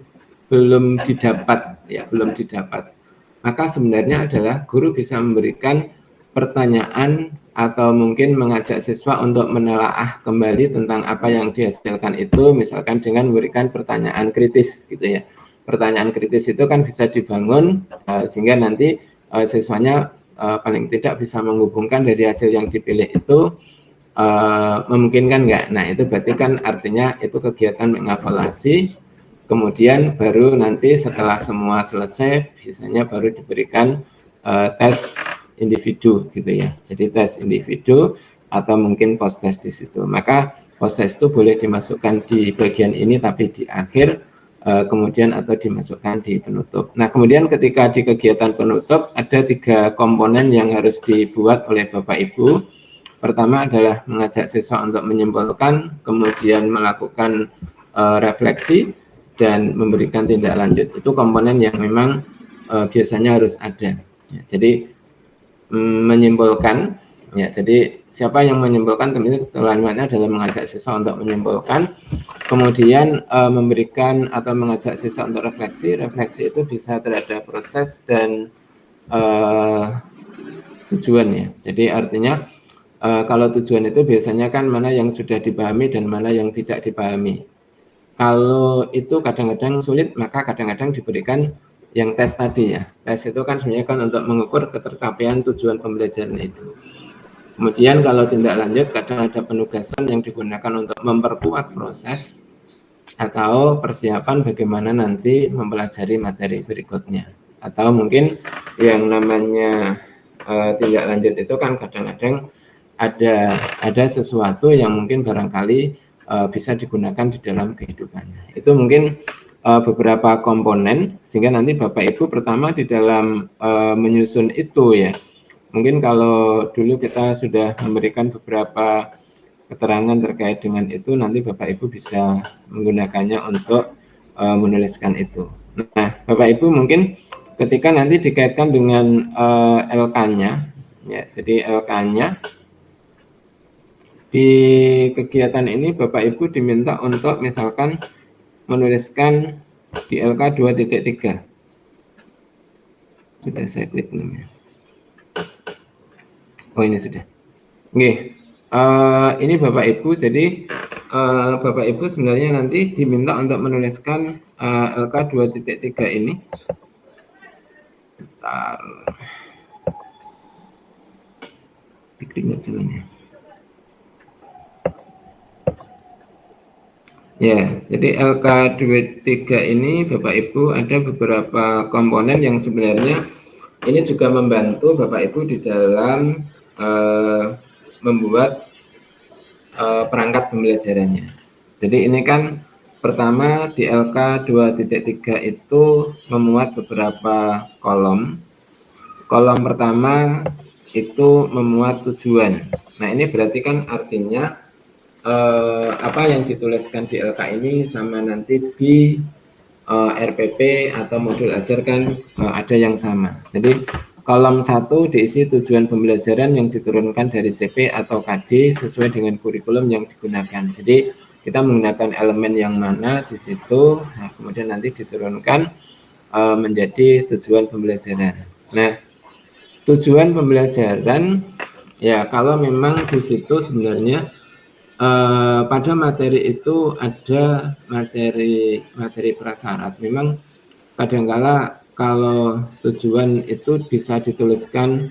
didapat ya, belum didapat. Maka sebenarnya adalah guru bisa memberikan pertanyaan atau mungkin mengajak siswa untuk menelaah kembali tentang apa yang dihasilkan itu, misalkan dengan memberikan pertanyaan kritis gitu ya. pertanyaan kritis itu kan bisa dibangun sehingga nanti siswanya paling tidak bisa menghubungkan dari hasil yang dipilih itu memungkinkan nggak. Nah itu berarti kan artinya itu kegiatan mengevaluasi, kemudian baru nanti setelah semua selesai biasanya baru diberikan tes individu gitu ya. Jadi tes individu atau mungkin post test di situ. Maka post test itu boleh dimasukkan di bagian ini tapi di akhir, kemudian atau dimasukkan di penutup. Nah kemudian ketika di kegiatan penutup ada 3 komponen yang harus dibuat oleh Bapak Ibu. Pertama adalah mengajak siswa untuk menyimpulkan, kemudian melakukan refleksi dan memberikan tindak lanjut. Itu komponen yang memang biasanya harus ada. Ya, jadi menyimpulkan, ya. Jadi siapa yang menyimpulkan tentunya ketentuannya adalah mengajak siswa untuk menyimpulkan, kemudian memberikan atau mengajak siswa untuk refleksi. Refleksi itu bisa terhadap proses dan tujuan ya. Jadi artinya kalau tujuan itu biasanya kan mana yang sudah dipahami dan mana yang tidak dipahami. Kalau itu kadang-kadang sulit, maka kadang-kadang diberikan yang tes tadi ya. Tes itu kan sebenarnya kan untuk mengukur ketercapaian tujuan pembelajaran itu. Kemudian kalau tindak lanjut kadang ada penugasan yang digunakan untuk memperkuat proses atau persiapan bagaimana nanti mempelajari materi berikutnya. Atau mungkin yang namanya tindak lanjut itu kan kadang-kadang ada sesuatu yang mungkin barangkali bisa digunakan di dalam kehidupannya. Itu mungkin beberapa komponen sehingga nanti Bapak Ibu pertama di dalam menyusun itu ya. Mungkin kalau dulu kita sudah memberikan beberapa keterangan terkait dengan itu, nanti Bapak Ibu bisa menggunakannya untuk menuliskan itu. Nah, Bapak Ibu mungkin ketika nanti dikaitkan dengan LK-nya, ya, jadi LK-nya di kegiatan ini Bapak Ibu diminta untuk misalkan menuliskan di LK 2.3. Sudah saya klik belum ya? Oh ini sudah. Oke, ini Bapak Ibu. Jadi Bapak Ibu sebenarnya nanti diminta untuk menuliskan LK 2.3 ini. Bentar. Diklik nggak jalannya. Ya, jadi LK 23 ini Bapak Ibu ada beberapa komponen yang sebenarnya ini juga membantu Bapak Ibu di dalam membuat perangkat pembelajarannya. Jadi ini kan pertama di LK 2.3 itu memuat beberapa kolom. Kolom pertama itu memuat tujuan. Nah ini berarti kan artinya apa yang dituliskan di LK ini sama nanti di RPP atau modul ajar kan ada yang sama. Jadi kolom 1 diisi tujuan pembelajaran yang diturunkan dari CP atau KD sesuai dengan kurikulum yang digunakan. Jadi kita menggunakan elemen yang mana di situ, nah, kemudian nanti diturunkan menjadi tujuan pembelajaran. Nah, tujuan pembelajaran ya kalau memang di situ sebenarnya pada materi itu ada materi prasyarat. Memang kadangkala kalau tujuan itu bisa dituliskan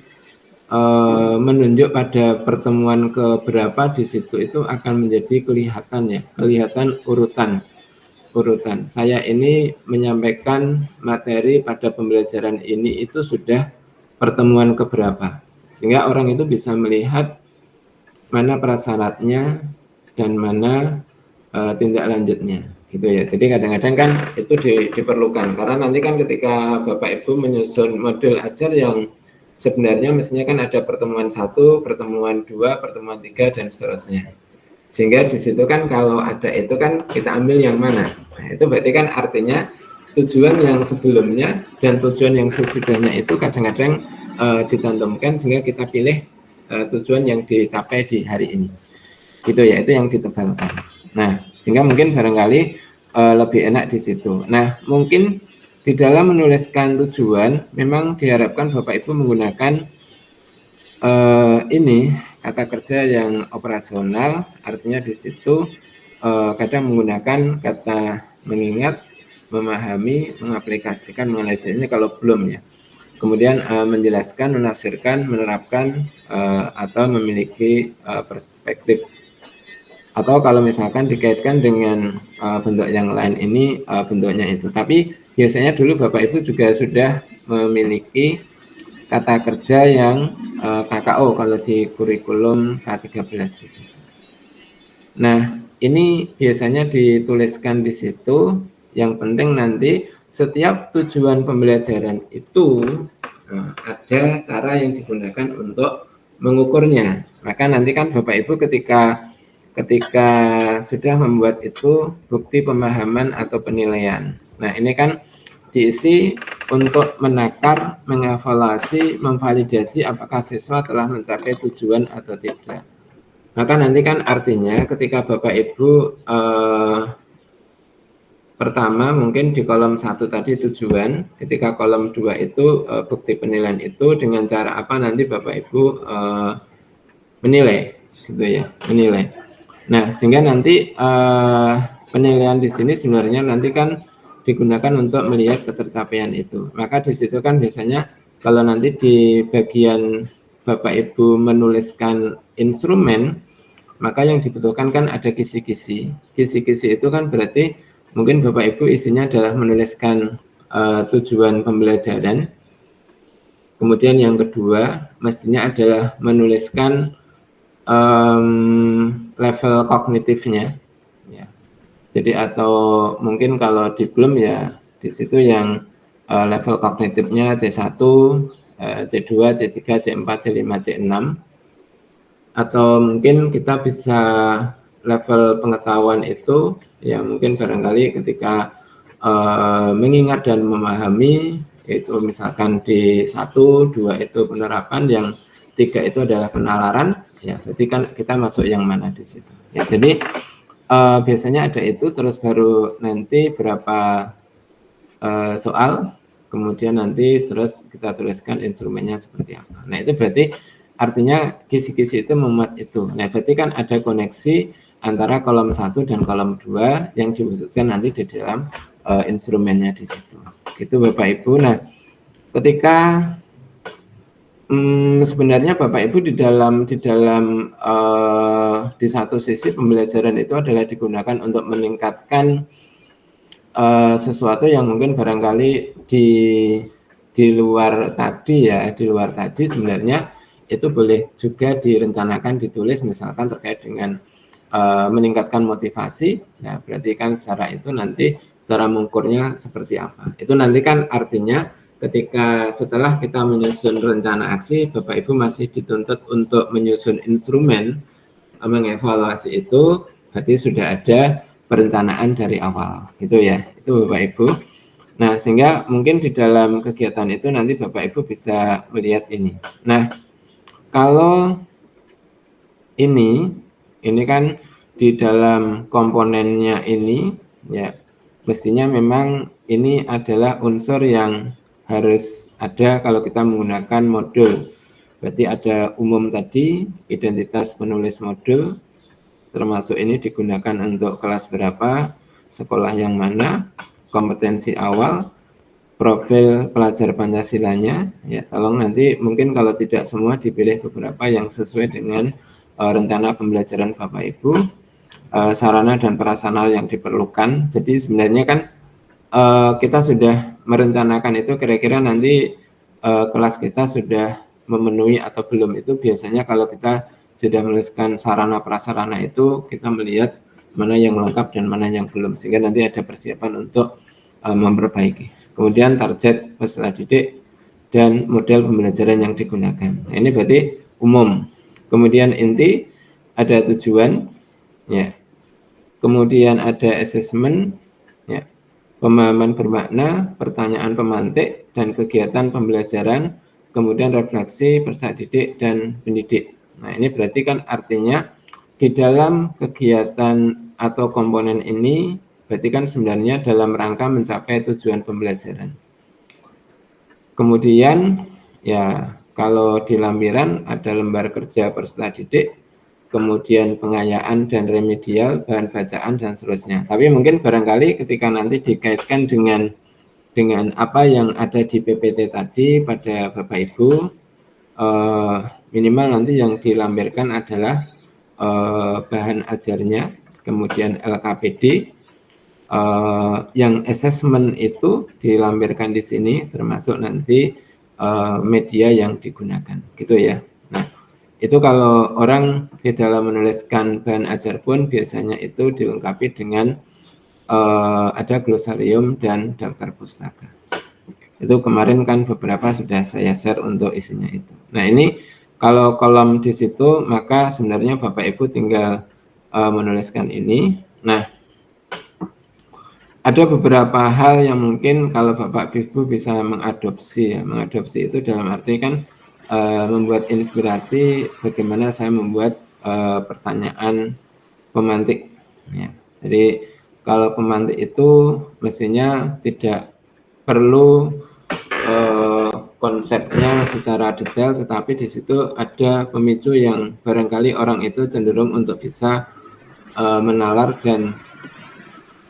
menunjuk pada pertemuan keberapa di situ itu akan menjadi kelihatan urutan. Saya ini menyampaikan materi pada pembelajaran ini itu sudah pertemuan keberapa, sehingga orang itu bisa melihat mana prasyaratnya dan mana tindak lanjutnya gitu ya. Jadi kadang-kadang kan itu diperlukan karena nanti kan ketika Bapak Ibu menyusun modul ajar yang sebenarnya mestinya kan ada pertemuan 1, pertemuan 2, pertemuan 3 dan seterusnya. Sehingga di situ kan kalau ada itu kan kita ambil yang mana. Nah, itu berarti kan artinya tujuan yang sebelumnya dan tujuan yang sesudahnya itu kadang-kadang dicantumkan sehingga kita pilih tujuan yang dicapai di hari ini. Gitu ya, itu yang ditebalkan. Nah, sehingga mungkin barangkali lebih enak di situ. Nah, mungkin di dalam menuliskan tujuan memang diharapkan Bapak Ibu menggunakan ini kata kerja yang operasional, artinya di situ kadang menggunakan kata mengingat memahami, mengaplikasikan, menganalisisnya kalau belum ya. Kemudian menjelaskan, menafsirkan, menerapkan atau memiliki perspektif. Atau kalau misalkan dikaitkan dengan bentuk yang lain ini bentuknya itu. Tapi biasanya dulu Bapak Ibu juga sudah memiliki kata kerja yang KKO kalau di kurikulum K13 di situ. Nah, ini biasanya dituliskan di situ. Yang penting nanti setiap tujuan pembelajaran itu ada cara yang digunakan untuk mengukurnya. Maka nanti kan Bapak Ibu ketika sudah membuat itu bukti pemahaman atau penilaian. Nah, ini kan diisi untuk menakar, mengevaluasi, memvalidasi apakah siswa telah mencapai tujuan atau tidak. Maka nanti kan artinya ketika Bapak Ibu pertama mungkin di kolom 1 tadi tujuan, ketika kolom 2 itu bukti penilaian itu dengan cara apa nanti Bapak Ibu menilai, gitu ya, menilai. Nah, sehingga nanti penilaian di sini sebenarnya nanti kan digunakan untuk melihat ketercapaian itu. Maka di situ kan biasanya kalau nanti di bagian Bapak Ibu menuliskan instrumen, maka yang dibutuhkan kan ada kisi-kisi. Kisi-kisi itu kan berarti mungkin Bapak Ibu isinya adalah menuliskan tujuan pembelajaran. Kemudian yang kedua mestinya adalah menuliskan level kognitifnya. Ya. Jadi atau mungkin kalau di belum ya di situ yang level kognitifnya C1, C2, C3, C4, C5, C6. Atau mungkin kita bisa level pengetahuan itu ya mungkin barangkali ketika mengingat dan memahami itu misalkan di 1, 2 itu penerapan, yang 3 itu adalah penalaran, ya berarti kan kita masuk yang mana di situ. Ya, jadi biasanya ada itu, terus baru nanti berapa soal, kemudian nanti terus kita tuliskan instrumennya seperti apa. Nah itu berarti artinya kisi-kisi itu memuat itu. Nah berarti kan ada koneksi antara kolom 1 dan kolom 2 yang diwujudkan nanti di dalam instrumennya di situ. Gitu Bapak Ibu. Nah ketika sebenarnya Bapak Ibu di dalam di satu sisi pembelajaran itu adalah digunakan untuk meningkatkan sesuatu yang mungkin barangkali di luar tadi ya, di luar tadi sebenarnya itu boleh juga direncanakan ditulis misalkan terkait dengan meningkatkan motivasi. Ya berarti kan secara itu nanti cara mengukurnya seperti apa. Itu nanti kan artinya ketika setelah kita menyusun rencana aksi, Bapak Ibu masih dituntut untuk menyusun instrumen mengevaluasi itu, berarti sudah ada perencanaan dari awal, gitu ya. Itu Bapak Ibu. Nah, sehingga mungkin di dalam kegiatan itu nanti Bapak Ibu bisa melihat ini. Nah, kalau ini kan di dalam komponennya ini, ya, mestinya memang ini adalah unsur yang harus ada kalau kita menggunakan modul. Berarti ada umum tadi, identitas penulis modul, termasuk ini digunakan untuk kelas berapa, sekolah yang mana, kompetensi awal, profil pelajar Pancasilanya. Ya, tolong nanti mungkin kalau tidak semua dipilih beberapa yang sesuai dengan rencana pembelajaran Bapak Ibu, sarana dan prasarana yang diperlukan. Jadi sebenarnya kan kita sudah merencanakan itu kira-kira nanti kelas kita sudah memenuhi atau belum, itu biasanya kalau kita sudah menuliskan sarana prasarana itu kita melihat mana yang lengkap dan mana yang belum, sehingga nanti ada persiapan untuk memperbaiki. Kemudian target peserta didik dan model pembelajaran yang digunakan. Nah, ini berarti umum. Kemudian inti ada tujuan, ya. Kemudian ada assessment, ya. Pemahaman bermakna, pertanyaan pemantik, dan kegiatan pembelajaran, kemudian refleksi, peserta didik, dan pendidik. Nah, ini berarti kan artinya di dalam kegiatan atau komponen ini, berarti kan sebenarnya dalam rangka mencapai tujuan pembelajaran. Kemudian, ya kalau di lampiran ada lembar kerja peserta didik, kemudian pengayaan dan remedial, bahan bacaan dan seterusnya. Tapi mungkin barangkali ketika nanti dikaitkan dengan apa yang ada di PPT tadi pada Bapak Ibu, minimal nanti yang dilampirkan adalah bahan ajarnya, kemudian LKPD, yang assessment itu dilampirkan di sini, termasuk nanti media yang digunakan, gitu ya. Nah, itu kalau orang di dalam menuliskan bahan ajar pun biasanya itu dilengkapi dengan ada glosarium dan daftar pustaka. Itu kemarin kan beberapa sudah saya share untuk isinya itu. Nah, ini kalau kolom di situ, maka sebenarnya Bapak Ibu tinggal menuliskan ini. Nah, ada beberapa hal yang mungkin kalau Bapak Ibu bisa mengadopsi ya. Mengadopsi itu dalam arti kan membuat inspirasi bagaimana saya membuat pertanyaan pemantik ya. Jadi kalau pemantik itu mestinya tidak perlu konsepnya secara detail, tetapi di situ ada pemicu yang barangkali orang itu cenderung untuk bisa menalar dan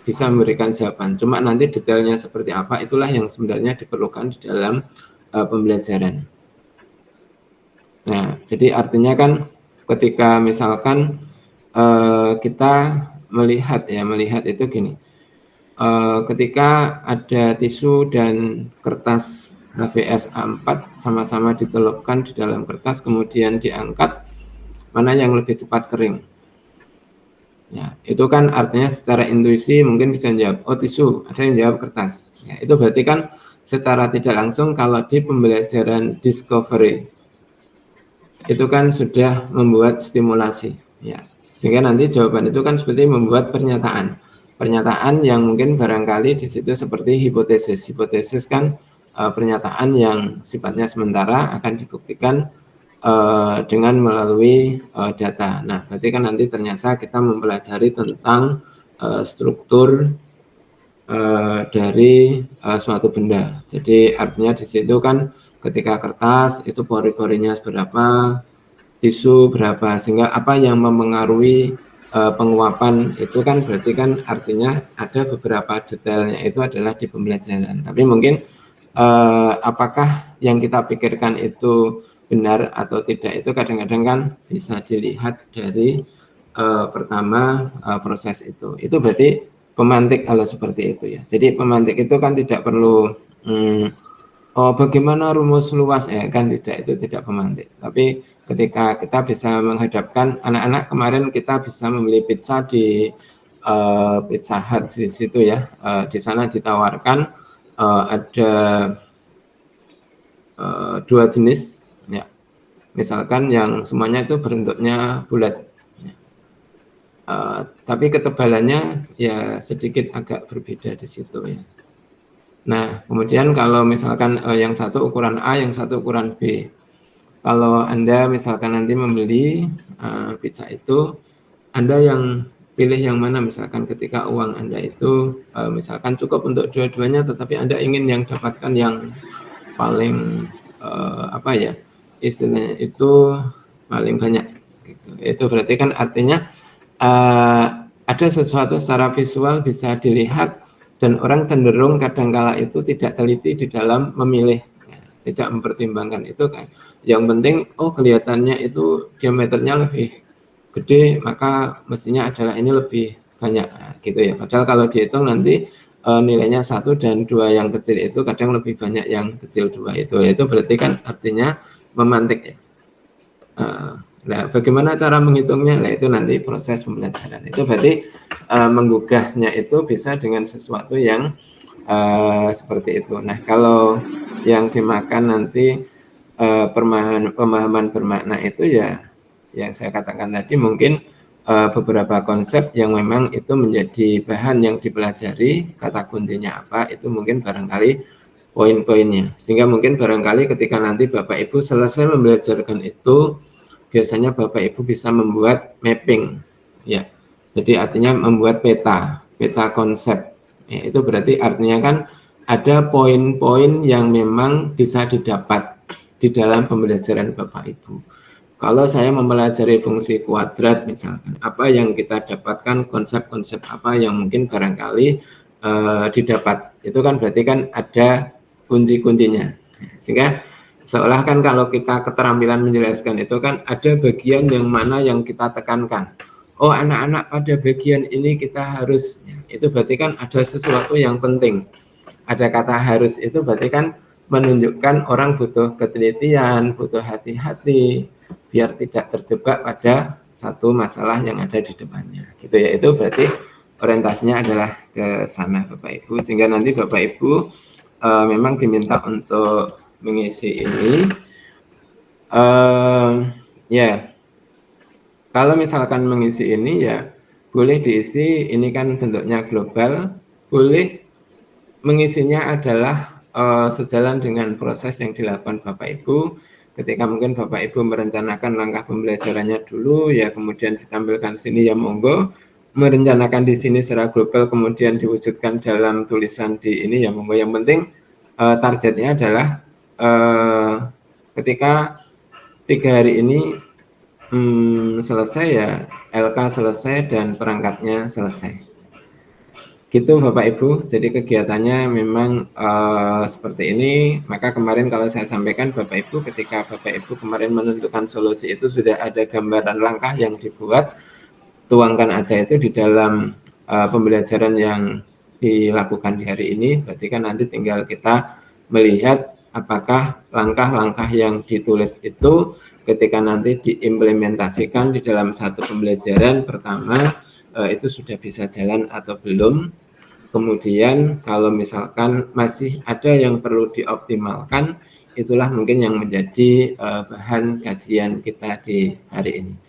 bisa memberikan jawaban. Cuma nanti detailnya seperti apa, itulah yang sebenarnya diperlukan di dalam pembelajaran. Nah, jadi artinya kan ketika misalkan kita melihat itu gini, ketika ada tisu dan kertas HVS A4 sama-sama ditelupkan di dalam kertas, kemudian diangkat, mana yang lebih cepat kering? Ya, itu kan artinya secara intuisi mungkin bisa jawab, oh tisu, ada yang jawab kertas. Ya, itu berarti kan secara tidak langsung kalau di pembelajaran discovery itu kan sudah membuat stimulasi, ya. Sehingga nanti jawaban itu kan seperti membuat pernyataan yang mungkin barangkali di situ seperti hipotesis. Hipotesis kan pernyataan yang sifatnya sementara akan dibuktikan dengan melalui data. Nah, berarti kan nanti ternyata kita mempelajari tentang struktur dari suatu benda. Jadi artinya di situ kan ketika kertas itu pori-porinya seberapa, tisu berapa, sehingga apa yang mempengaruhi penguapan itu kan berarti kan artinya ada beberapa detailnya itu adalah di pembelajaran. Tapi mungkin apakah yang kita pikirkan itu benar atau tidak itu kadang-kadang kan bisa dilihat dari pertama proses itu. Itu berarti pemantik kalau seperti itu ya. Jadi pemantik itu kan tidak perlu bagaimana rumus luas ya kan, tidak, itu tidak pemantik. Tapi ketika kita bisa menghadapkan anak-anak, kemarin kita bisa membeli pizza di Pizza Hut di situ ya. Di sana ditawarkan ada dua jenis ya. Misalkan yang semuanya itu bentuknya bulat. Tapi ketebalannya ya sedikit agak berbeda di situ ya. Nah, kemudian kalau misalkan yang satu ukuran A, yang satu ukuran B. Kalau Anda misalkan nanti membeli pizza itu, Anda yang pilih yang mana misalkan ketika uang Anda itu misalkan cukup untuk dua-duanya, tetapi Anda ingin yang dapatkan yang paling istilahnya itu paling banyak. Gitu. Itu berarti kan artinya ada sesuatu secara visual bisa dilihat dan orang cenderung kadangkala itu tidak teliti di dalam memilih, ya, tidak mempertimbangkan itu kan. Yang penting, kelihatannya itu diameternya lebih gede, maka mestinya adalah ini lebih banyak, nah, gitu ya. Padahal kalau dihitung nanti nilainya 1 dan 2 yang kecil itu kadang lebih banyak yang kecil 2 itu. Itu berarti kan artinya memantik ya. Nah, bagaimana cara menghitungnya? Nah, itu nanti proses pembelajaran. Itu berarti menggugahnya itu bisa dengan sesuatu yang seperti itu. Nah, kalau yang dimakan nanti pemahaman bermakna itu ya, yang saya katakan tadi mungkin beberapa konsep yang memang itu menjadi bahan yang dipelajari, kata kuncinya apa, itu mungkin barangkali poin-poinnya. Sehingga mungkin barangkali ketika nanti Bapak Ibu selesai membelajarkan itu, biasanya Bapak Ibu bisa membuat mapping, ya. Jadi artinya membuat peta konsep. Ya, itu berarti artinya kan ada poin-poin yang memang bisa didapat di dalam pembelajaran Bapak Ibu. Kalau saya mempelajari fungsi kuadrat misalkan, apa yang kita dapatkan, konsep-konsep apa yang mungkin barangkali didapat, itu kan berarti kan ada kunci-kuncinya. Sehingga seolah kan kalau kita keterampilan menjelaskan itu kan ada bagian yang mana yang kita tekankan. Oh, anak-anak pada bagian ini kita harus, itu berarti kan ada sesuatu yang penting. Ada kata harus itu berarti kan menunjukkan orang butuh ketelitian, butuh hati-hati, biar tidak terjebak pada satu masalah yang ada di depannya. Gitu ya, itu berarti orientasinya adalah ke sana Bapak Ibu, sehingga nanti Bapak Ibu memang diminta untuk mengisi ini. Ya, kalau misalkan mengisi ini ya boleh diisi, ini kan bentuknya global, boleh mengisinya adalah sejalan dengan proses yang dilakukan Bapak Ibu. Ketika mungkin Bapak Ibu merencanakan langkah pembelajarannya dulu, ya kemudian ditampilkan sini ya monggo. Merencanakan di sini secara global, kemudian diwujudkan dalam tulisan di ini ya monggo. Yang penting targetnya adalah ketika 3 hari ini selesai ya, LK selesai dan perangkatnya selesai. Gitu Bapak Ibu, jadi kegiatannya memang seperti ini. Maka kemarin kalau saya sampaikan Bapak Ibu, ketika Bapak Ibu kemarin menentukan solusi itu sudah ada gambaran langkah yang dibuat, tuangkan aja itu di dalam pembelajaran yang dilakukan di hari ini. Berarti kan nanti tinggal kita melihat apakah langkah-langkah yang ditulis itu ketika nanti diimplementasikan di dalam satu pembelajaran pertama itu sudah bisa jalan atau belum. Kemudian kalau misalkan masih ada yang perlu dioptimalkan, itulah mungkin yang menjadi bahan kajian kita di hari ini.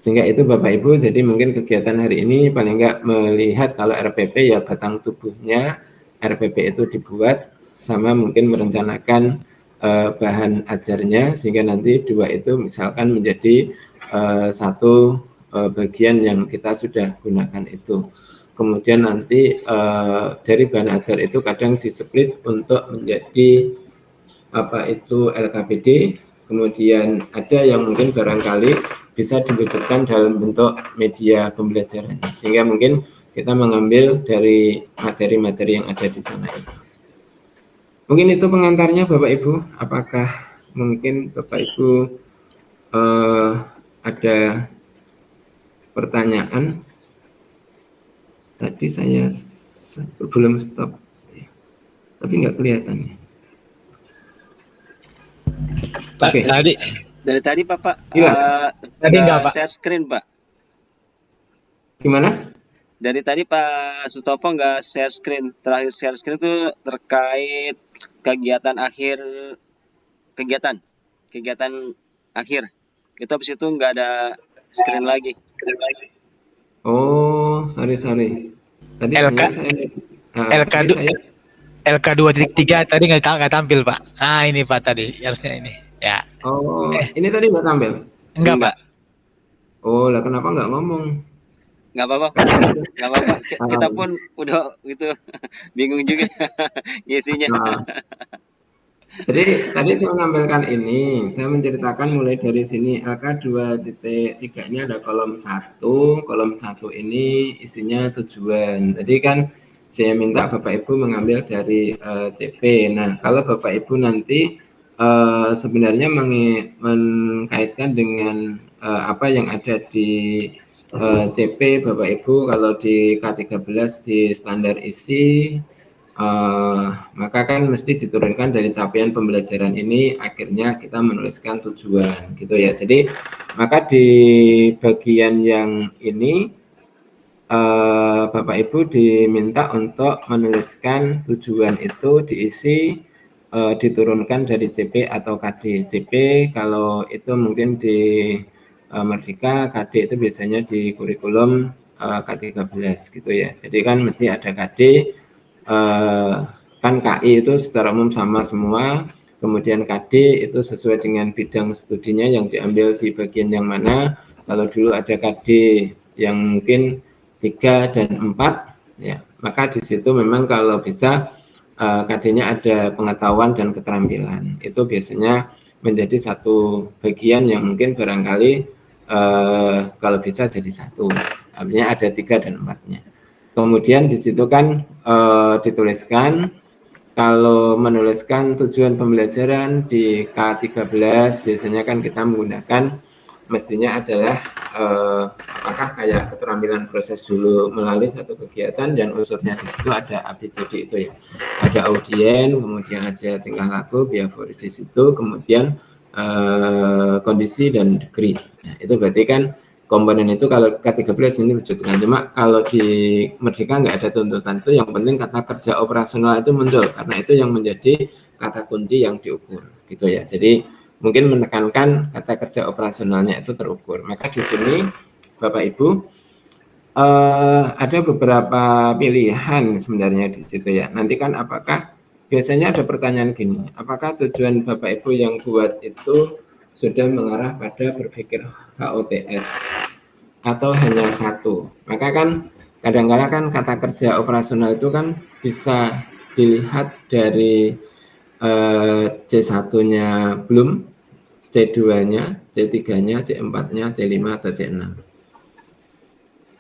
Sehingga itu Bapak Ibu, jadi mungkin kegiatan hari ini paling enggak melihat kalau RPP ya batang tubuhnya RPP itu dibuat, sama mungkin merencanakan bahan ajarnya, sehingga nanti 2 itu misalkan menjadi satu bagian yang kita sudah gunakan itu. Kemudian nanti dari bahan ajar itu kadang di-split untuk menjadi apa itu LKPD, kemudian ada yang mungkin barangkali bisa diwujudkan dalam bentuk media pembelajaran, sehingga mungkin kita mengambil dari materi-materi yang ada di sana itu. Mungkin itu pengantarnya Bapak Ibu. Apakah mungkin Bapak Ibu ada pertanyaan? Tadi saya belum stop, tapi nggak kelihatan. Pak, Oke. Dari tadi Bapak tadi nggak Pak share screen Pak. Gimana? Dari tadi Pak Sutopo nggak share screen. Terakhir share screen itu terkait kegiatan akhir, kegiatan akhir. Itu habis itu nggak ada screen lagi. Oh, sorry. Tadi LK LK 2.3 tadi nggak tampil Pak. Ah ini Pak tadi harusnya ini ya. Oh, ini tadi nggak tampil? Enggak Pak. Oh, lah kenapa nggak ngomong? Nggak apa-apa. Kita pun udah gitu bingung juga isinya. Nah, jadi tadi saya mengampilkan ini, saya menceritakan mulai dari sini LK 2.3 ini ada kolom 1, kolom 1 ini isinya tujuan. Jadi kan saya minta Bapak Ibu mengambil dari CP. Nah, kalau Bapak Ibu nanti sebenarnya mengkaitkan dengan apa yang ada di CP Bapak Ibu, kalau di K13 di standar isi, maka kan mesti diturunkan dari capaian pembelajaran ini, akhirnya kita menuliskan tujuan gitu ya. Jadi maka di bagian yang ini Bapak Ibu diminta untuk menuliskan tujuan itu diisi, diturunkan dari CP atau KD. CP kalau itu mungkin di Merdeka, KD itu biasanya di kurikulum K13 gitu ya. Jadi kan mesti ada KD, kan KI itu secara umum sama semua, kemudian KD itu sesuai dengan bidang studinya yang diambil di bagian yang mana. Kalau dulu ada KD yang mungkin 3 dan 4, ya, maka di situ memang kalau bisa KD-nya ada pengetahuan dan keterampilan. Itu biasanya menjadi satu bagian yang mungkin barangkali kalau bisa jadi satu, artinya ada 3 dan 4-nya. Kemudian di situ kan dituliskan kalau menuliskan tujuan pembelajaran di K13 biasanya kan kita menggunakan mestinya adalah apakah kayak keterampilan proses dulu melalui satu kegiatan dan unsurnya di situ ada ABCD itu ya, ada audien, kemudian ada tingkah laku, behavior di situ, kemudian kondisi dan degree. Nah, itu berarti kan komponen itu kalau K13 ini wujudkan. Cuma kalau di Merdeka nggak ada tuntutan itu, yang penting kata kerja operasional itu muncul karena itu yang menjadi kata kunci yang diukur gitu ya. Jadi mungkin menekankan kata kerja operasionalnya itu terukur. Maka di sini Bapak Ibu ada beberapa pilihan sebenarnya di situ ya. Nanti kan apakah biasanya ada pertanyaan gini, apakah tujuan Bapak Ibu yang buat itu sudah mengarah pada berpikir HOTS atau hanya satu? Maka kan kadang-kadang kan kata kerja operasional itu kan bisa dilihat dari C1-nya belum, C2-nya, C3-nya, C4-nya, C5 atau C6.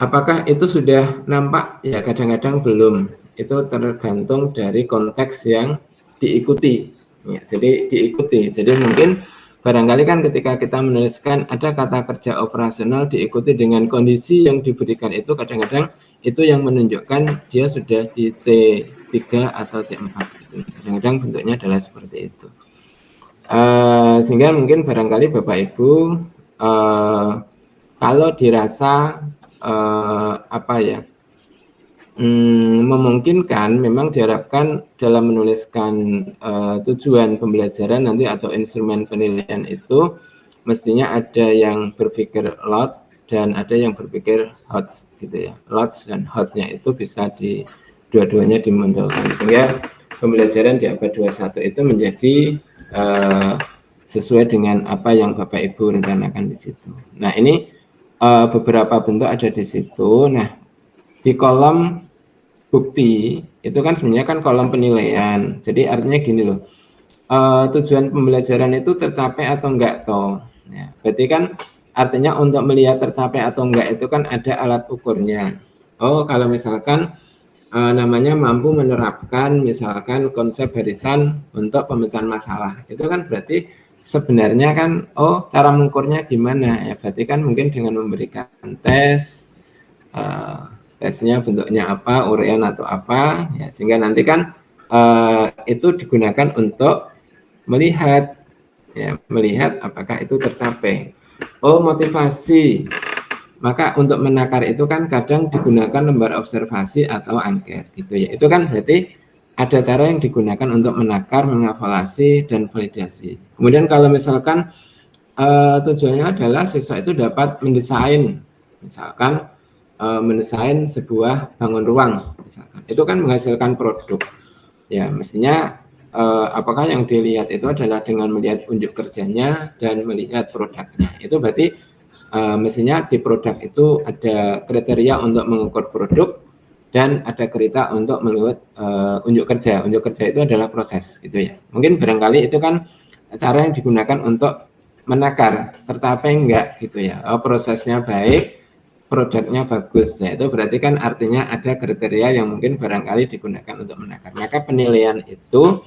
Apakah itu sudah nampak? Ya kadang-kadang belum. Itu tergantung dari konteks yang diikuti. Ya, jadi diikuti. Jadi mungkin barangkali kan ketika kita menuliskan ada kata kerja operasional diikuti dengan kondisi yang diberikan itu kadang-kadang itu yang menunjukkan dia sudah di C3 atau C4. Kadang-kadang bentuknya adalah seperti itu. Sehingga mungkin barangkali Bapak Ibu kalau dirasa memungkinkan, memang diharapkan dalam menuliskan tujuan pembelajaran nanti atau instrumen penilaian itu mestinya ada yang berpikir lot dan ada yang berpikir hot gitu ya. Lot dan hotnya itu bisa di dua-duanya dimunculkan sehingga pembelajaran di abad 21 itu menjadi sesuai dengan apa yang Bapak Ibu rencanakan di situ. Nah, ini beberapa bentuk ada di situ. Nah, di kolom bukti itu kan sebenarnya kan kolom penilaian. Jadi artinya gini loh, tujuan pembelajaran itu tercapai atau enggak toh. Ya, berarti kan artinya untuk melihat tercapai atau enggak itu kan ada alat ukurnya. Oh, kalau misalkan namanya mampu menerapkan misalkan konsep barisan untuk pemecahan masalah, itu kan berarti sebenarnya kan cara mengukurnya gimana ya, berarti kan mungkin dengan memberikan tes, tesnya bentuknya apa, uraian atau apa ya, sehingga nanti kan itu digunakan untuk melihat apakah itu tercapai. Motivasi, maka untuk menakar itu kan kadang digunakan lembar observasi atau angket gitu ya. Itu kan berarti ada cara yang digunakan untuk menakar, mengevaluasi dan validasi. Kemudian kalau misalkan tujuannya adalah siswa itu dapat mendesain, misalkan mendesain sebuah bangun ruang, misalkan itu kan menghasilkan produk. Ya mestinya apakah yang dilihat itu adalah dengan melihat unjuk kerjanya dan melihat produknya. Itu berarti mestinya di produk itu ada kriteria untuk mengukur produk dan ada kriteria untuk melihat unjuk kerja. Unjuk kerja itu adalah proses gitu ya. Mungkin barangkali itu kan cara yang digunakan untuk menakar tercapai enggak gitu ya. Prosesnya baik, produknya bagus. Ya, itu berarti kan artinya ada kriteria yang mungkin barangkali digunakan untuk menakar. Maka penilaian itu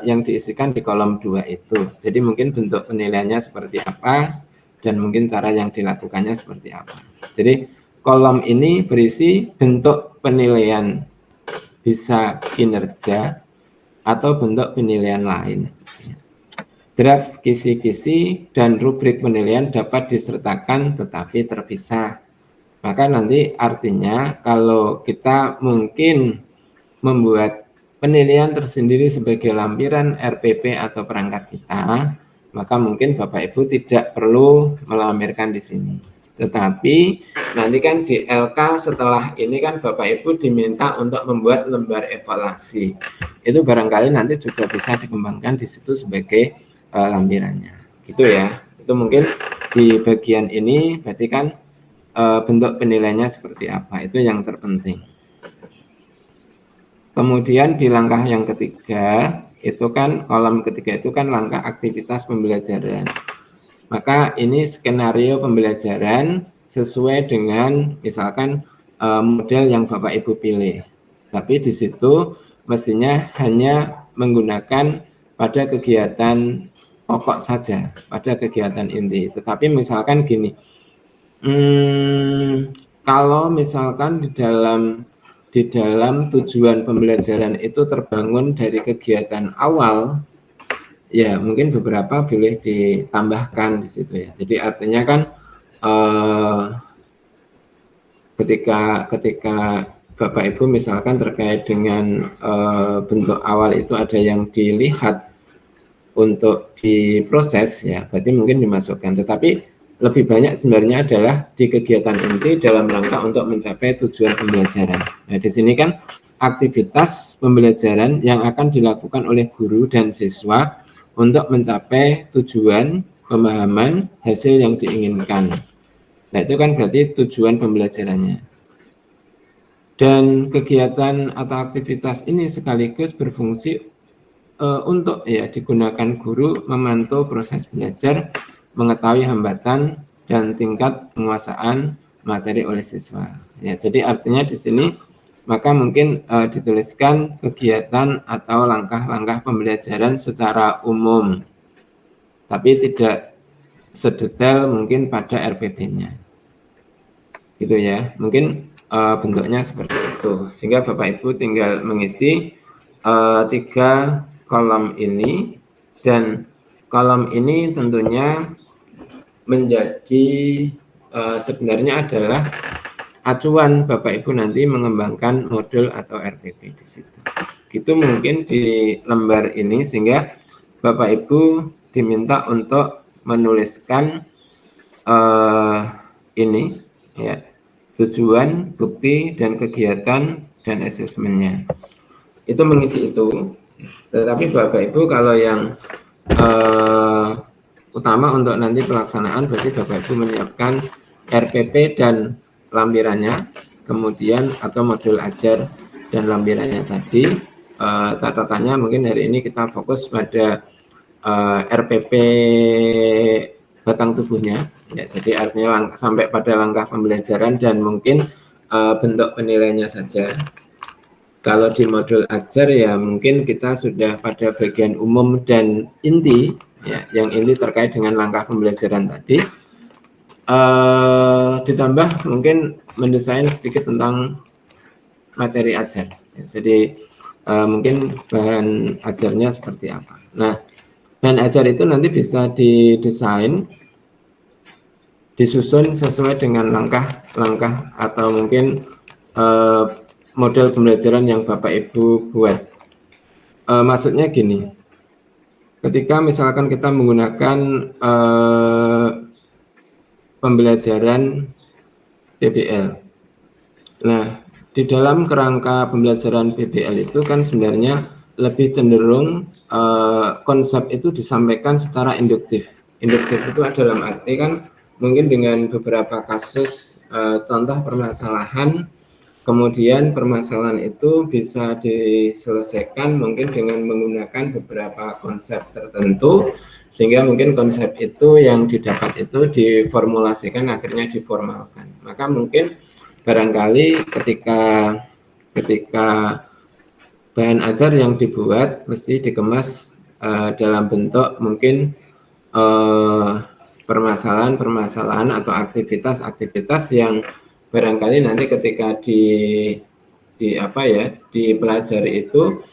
yang diisikan di kolom 2 itu. Jadi mungkin bentuk penilaiannya seperti apa dan mungkin cara yang dilakukannya seperti apa. Jadi kolom ini berisi bentuk penilaian, bisa kinerja atau bentuk penilaian lain. Draft kisi-kisi dan rubrik penilaian dapat disertakan tetapi terpisah. Maka nanti artinya kalau kita mungkin membuat penilaian tersendiri sebagai lampiran RPP atau perangkat kita, maka mungkin Bapak Ibu tidak perlu melampirkan di sini. Tetapi nanti kan di LK setelah ini kan Bapak Ibu diminta untuk membuat lembar evaluasi. Itu barangkali nanti juga bisa dikembangkan di situ sebagai lampirannya. Gitu ya. Itu mungkin di bagian ini berarti kan bentuk penilaiannya seperti apa. Itu yang terpenting. Kemudian di langkah yang ketiga, itu kan kolom ketiga itu kan langkah aktivitas pembelajaran. Maka ini skenario pembelajaran sesuai dengan misalkan model yang Bapak Ibu pilih. Tapi di situ mestinya hanya menggunakan pada kegiatan pokok saja, pada kegiatan inti. Tetapi misalkan gini, kalau misalkan di dalam tujuan pembelajaran itu terbangun dari kegiatan awal, ya mungkin beberapa boleh ditambahkan di situ ya. Jadi artinya kan ketika Bapak Ibu misalkan terkait dengan bentuk awal itu ada yang dilihat untuk diproses ya, berarti mungkin dimasukkan. Tetapi lebih banyak sebenarnya adalah di kegiatan inti dalam rangka untuk mencapai tujuan pembelajaran. Nah, di sini kan aktivitas pembelajaran yang akan dilakukan oleh guru dan siswa untuk mencapai tujuan pemahaman hasil yang diinginkan. Nah, itu kan berarti tujuan pembelajarannya. Dan kegiatan atau aktivitas ini sekaligus berfungsi untuk ya digunakan guru memantau proses belajar, mengetahui hambatan dan tingkat penguasaan materi oleh siswa. Ya, jadi artinya di sini maka mungkin dituliskan kegiatan atau langkah-langkah pembelajaran secara umum, tapi tidak sedetail mungkin pada RPP-nya. Gitu ya, mungkin bentuknya seperti itu. Sehingga Bapak Ibu tinggal mengisi 3 kolom ini, dan kolom ini tentunya menjadi sebenarnya adalah acuan Bapak Ibu nanti mengembangkan modul atau RPP di situ. Itu mungkin di lembar ini, sehingga Bapak Ibu diminta untuk menuliskan ini ya, tujuan, bukti, dan kegiatan dan asesmennya. Itu mengisi itu. Tetapi Bapak Ibu kalau yang utama untuk nanti pelaksanaan berarti Bapak Ibu menyiapkan RPP dan lampirannya, kemudian atau modul ajar dan lampirannya tadi. Catatannya mungkin hari ini kita fokus pada RPP batang tubuhnya, ya, jadi artinya sampai pada langkah pembelajaran dan mungkin bentuk penilaiannya saja. Kalau di modul ajar ya mungkin kita sudah pada bagian umum dan inti, ya, yang inti terkait dengan langkah pembelajaran tadi. Ditambah mungkin mendesain sedikit tentang materi ajar. Ya, jadi mungkin bahan ajarnya seperti apa. Nah, bahan ajar itu nanti bisa didesain, disusun sesuai dengan langkah-langkah atau mungkin model pembelajaran yang Bapak Ibu buat. Maksudnya gini, ketika misalkan kita menggunakan pembelajaran PBL. Nah, di dalam kerangka pembelajaran PBL itu kan sebenarnya lebih cenderung konsep itu disampaikan secara induktif. Induktif itu dalam arti kan mungkin dengan beberapa kasus contoh permasalahan, kemudian permasalahan itu bisa diselesaikan mungkin dengan menggunakan beberapa konsep tertentu, sehingga mungkin konsep itu yang didapat itu diformulasikan akhirnya diformalkan. Maka mungkin barangkali ketika bahan ajar yang dibuat mesti dikemas dalam bentuk mungkin permasalahan-permasalahan atau aktivitas-aktivitas yang barangkali nanti ketika dipelajari itu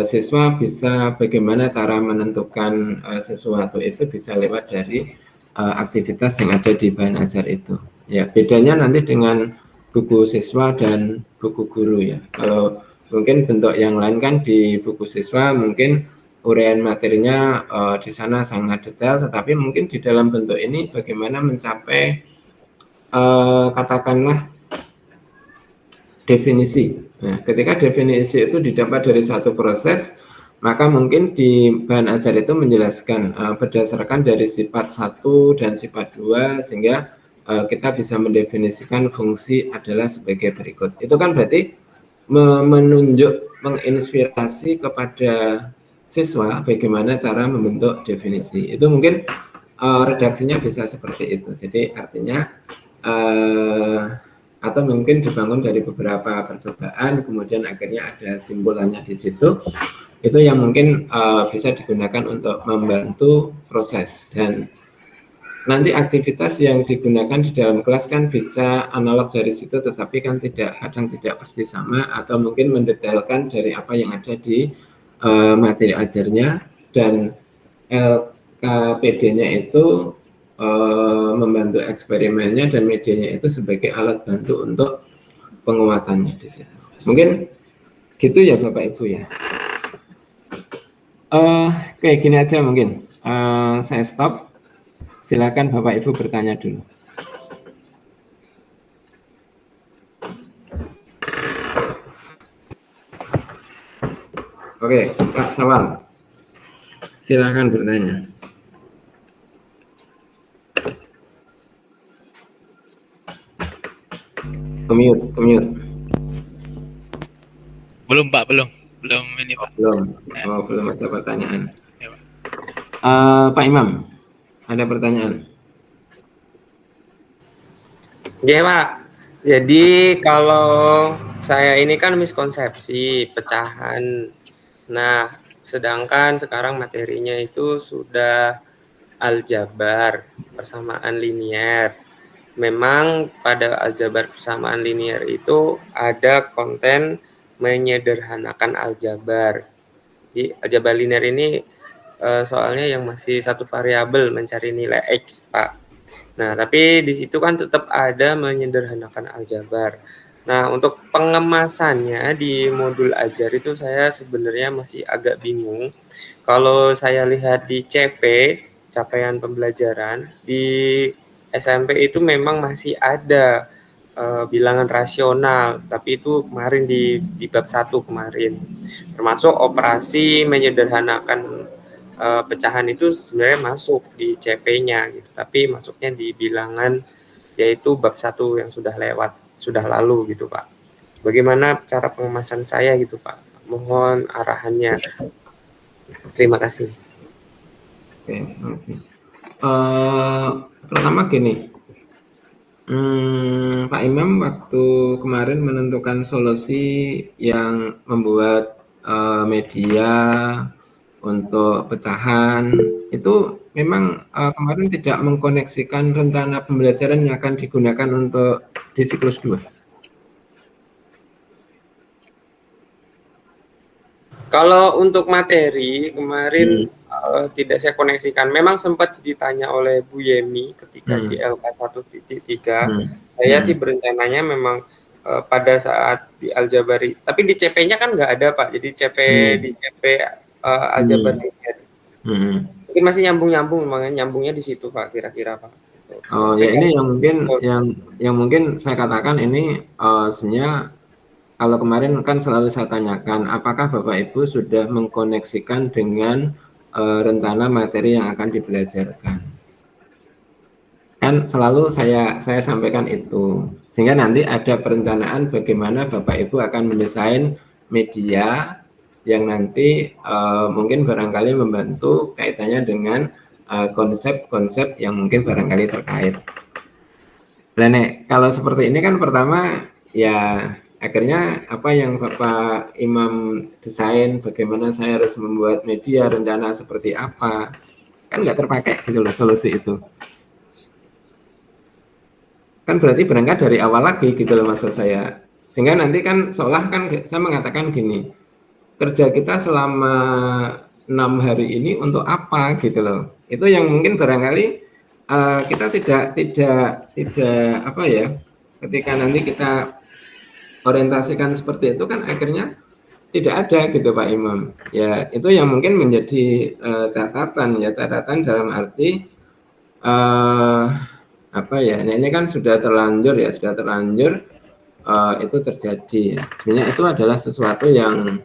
siswa bisa bagaimana cara menentukan sesuatu itu bisa lewat dari aktivitas yang ada di bahan ajar itu. Ya, bedanya nanti dengan buku siswa dan buku guru ya. Kalau mungkin bentuk yang lain kan di buku siswa mungkin uraian materinya di sana sangat detail, tetapi mungkin di dalam bentuk ini bagaimana mencapai katakanlah definisi. Nah, ketika definisi itu didapat dari satu proses, maka mungkin di bahan ajar itu menjelaskan berdasarkan dari sifat 1 dan sifat 2, sehingga kita bisa mendefinisikan fungsi adalah sebagai berikut. Itu kan berarti menunjuk, menginspirasi kepada siswa bagaimana cara membentuk definisi. Itu mungkin redaksinya bisa seperti itu. Jadi artinya atau mungkin dibangun dari beberapa percobaan, kemudian akhirnya ada simbolannya di situ. Itu yang mungkin bisa digunakan untuk membantu proses. Dan nanti aktivitas yang digunakan di dalam kelas kan bisa analog dari situ, tetapi kan kadang tidak persis sama, atau mungkin mendetailkan dari apa yang ada di materi ajarnya, dan LKPD-nya itu membantu eksperimennya, dan medianya itu sebagai alat bantu untuk penguatannya di situ. Mungkin gitu ya Bapak Ibu ya. Oke, gini aja mungkin. Saya stop. Silakan Bapak Ibu bertanya dulu. Oke, Pak Sawal. Silakan bertanya. Kemute. Belum Pak, belum ini Pak. Belum ada pertanyaan. Ya, Pak Imam, ada pertanyaan? Ya Pak, jadi kalau saya ini kan miskonsepsi pecahan. Nah, sedangkan sekarang materinya itu sudah aljabar, persamaan linier. Memang pada aljabar persamaan linier itu ada konten menyederhanakan aljabar. Jadi aljabar linier ini soalnya yang masih satu variabel mencari nilai X, Pak. Nah, tapi di situ kan tetap ada menyederhanakan aljabar. Nah, untuk pengemasannya di modul ajar itu saya sebenarnya masih agak bingung. Kalau saya lihat di CP, capaian pembelajaran, di SMP itu memang masih ada bilangan rasional, tapi itu kemarin di bab 1 kemarin. Termasuk operasi menyederhanakan pecahan itu sebenarnya masuk di CP-nya gitu, tapi masuknya di bilangan yaitu bab 1 yang sudah lewat, sudah lalu gitu Pak. Bagaimana cara pengemasan saya gitu Pak? Mohon arahannya. Terima kasih. Oke, terima kasih. Pertama gini, Pak Imam waktu kemarin menentukan solusi yang membuat media untuk pecahan itu memang kemarin tidak mengkoneksikan rencana pembelajaran yang akan digunakan untuk di siklus 2. Kalau untuk materi kemarin tidak saya koneksikan. Memang sempat ditanya oleh Bu Yemi ketika di LK 1.3. Saya sih berencananya memang pada saat di aljabari, tapi di CP-nya kan nggak ada Pak. Jadi di CP aljabar linear. Mungkin masih nyambung, makanya nyambungnya di situ Pak, kira-kira Pak. Oh ya, ini yang mungkin saya katakan ini sebenarnya. Kalau kemarin kan selalu saya tanyakan, apakah Bapak Ibu sudah mengkoneksikan dengan rencana materi yang akan dibelajarkan? Kan selalu saya sampaikan itu, sehingga nanti ada perencanaan bagaimana Bapak Ibu akan mendesain media yang nanti mungkin barangkali membantu kaitannya dengan konsep-konsep yang mungkin barangkali terkait. Nah, kalau seperti ini kan pertama ya akhirnya apa yang Bapak Imam desain, bagaimana saya harus membuat media, rencana seperti apa, kan nggak terpakai gitu loh solusi itu. Kan berarti berangkat dari awal lagi gitu loh maksud saya. Sehingga nanti kan seolah kan saya mengatakan gini, kerja kita selama 6 hari ini untuk apa gitu loh. Itu yang mungkin barangkali kita tidak apa ya, ketika nanti kita orientasikan seperti itu kan akhirnya tidak ada gitu Pak Imam. Ya itu yang mungkin menjadi catatan dalam arti apa ya, nah, ini kan sudah terlanjur itu terjadi. Sebenarnya itu adalah sesuatu yang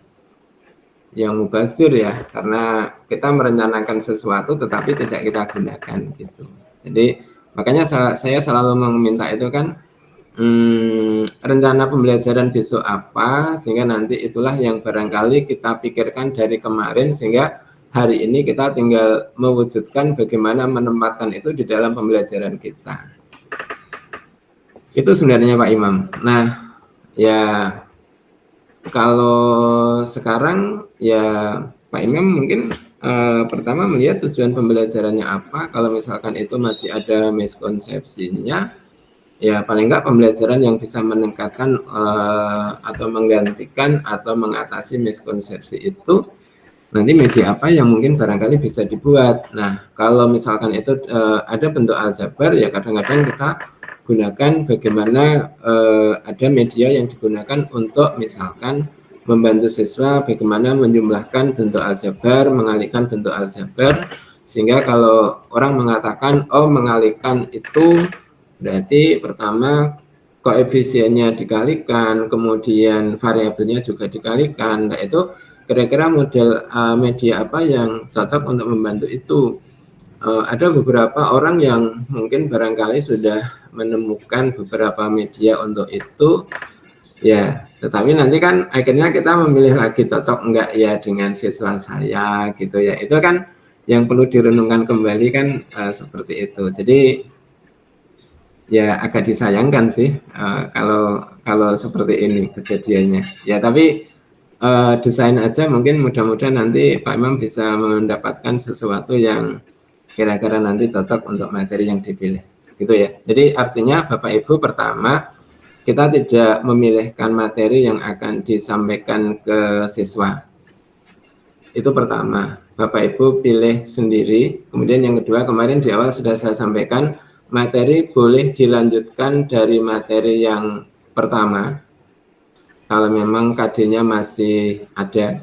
mubazir ya, karena kita merencanakan sesuatu tetapi tidak kita gunakan gitu. Jadi makanya saya selalu meminta itu kan rencana pembelajaran besok apa, sehingga nanti itulah yang barangkali kita pikirkan dari kemarin, sehingga hari ini kita tinggal mewujudkan bagaimana menempatkan itu di dalam pembelajaran kita. Itu sebenarnya Pak Imam. Nah, ya kalau sekarang ya Pak Imam mungkin pertama melihat tujuan pembelajarannya apa. Kalau misalkan itu masih ada miskonsepsinya, ya paling enggak pembelajaran yang bisa meningkatkan atau menggantikan atau mengatasi miskonsepsi itu, nanti media apa yang mungkin barangkali bisa dibuat. Nah, kalau misalkan itu ada bentuk aljabar, ya kadang-kadang kita gunakan bagaimana ada media yang digunakan untuk misalkan membantu siswa bagaimana menjumlahkan bentuk aljabar, mengalihkan bentuk aljabar, sehingga kalau orang mengatakan, oh mengalihkan itu berarti pertama koefisiennya dikalikan, kemudian variabelnya juga dikalikan. Nah, itu kira-kira model media apa yang cocok untuk membantu itu. Ada beberapa orang yang mungkin barangkali sudah menemukan beberapa media untuk itu, ya, tetapi nanti kan akhirnya kita memilih lagi cocok enggak ya dengan siswa saya gitu ya. Itu kan yang perlu direnungkan kembali kan seperti itu. Jadi ya agak disayangkan sih kalau seperti ini kejadiannya. Ya tapi desain aja mungkin mudah-mudahan nanti Pak Imam bisa mendapatkan sesuatu yang kira-kira nanti cocok untuk materi yang dipilih. Gitu ya. Jadi artinya Bapak Ibu pertama kita tidak memilihkan materi yang akan disampaikan ke siswa. Itu pertama. Bapak Ibu pilih sendiri. Kemudian yang kedua kemarin di awal sudah saya sampaikan, materi boleh dilanjutkan dari materi yang pertama kalau memang KD-nya masih ada,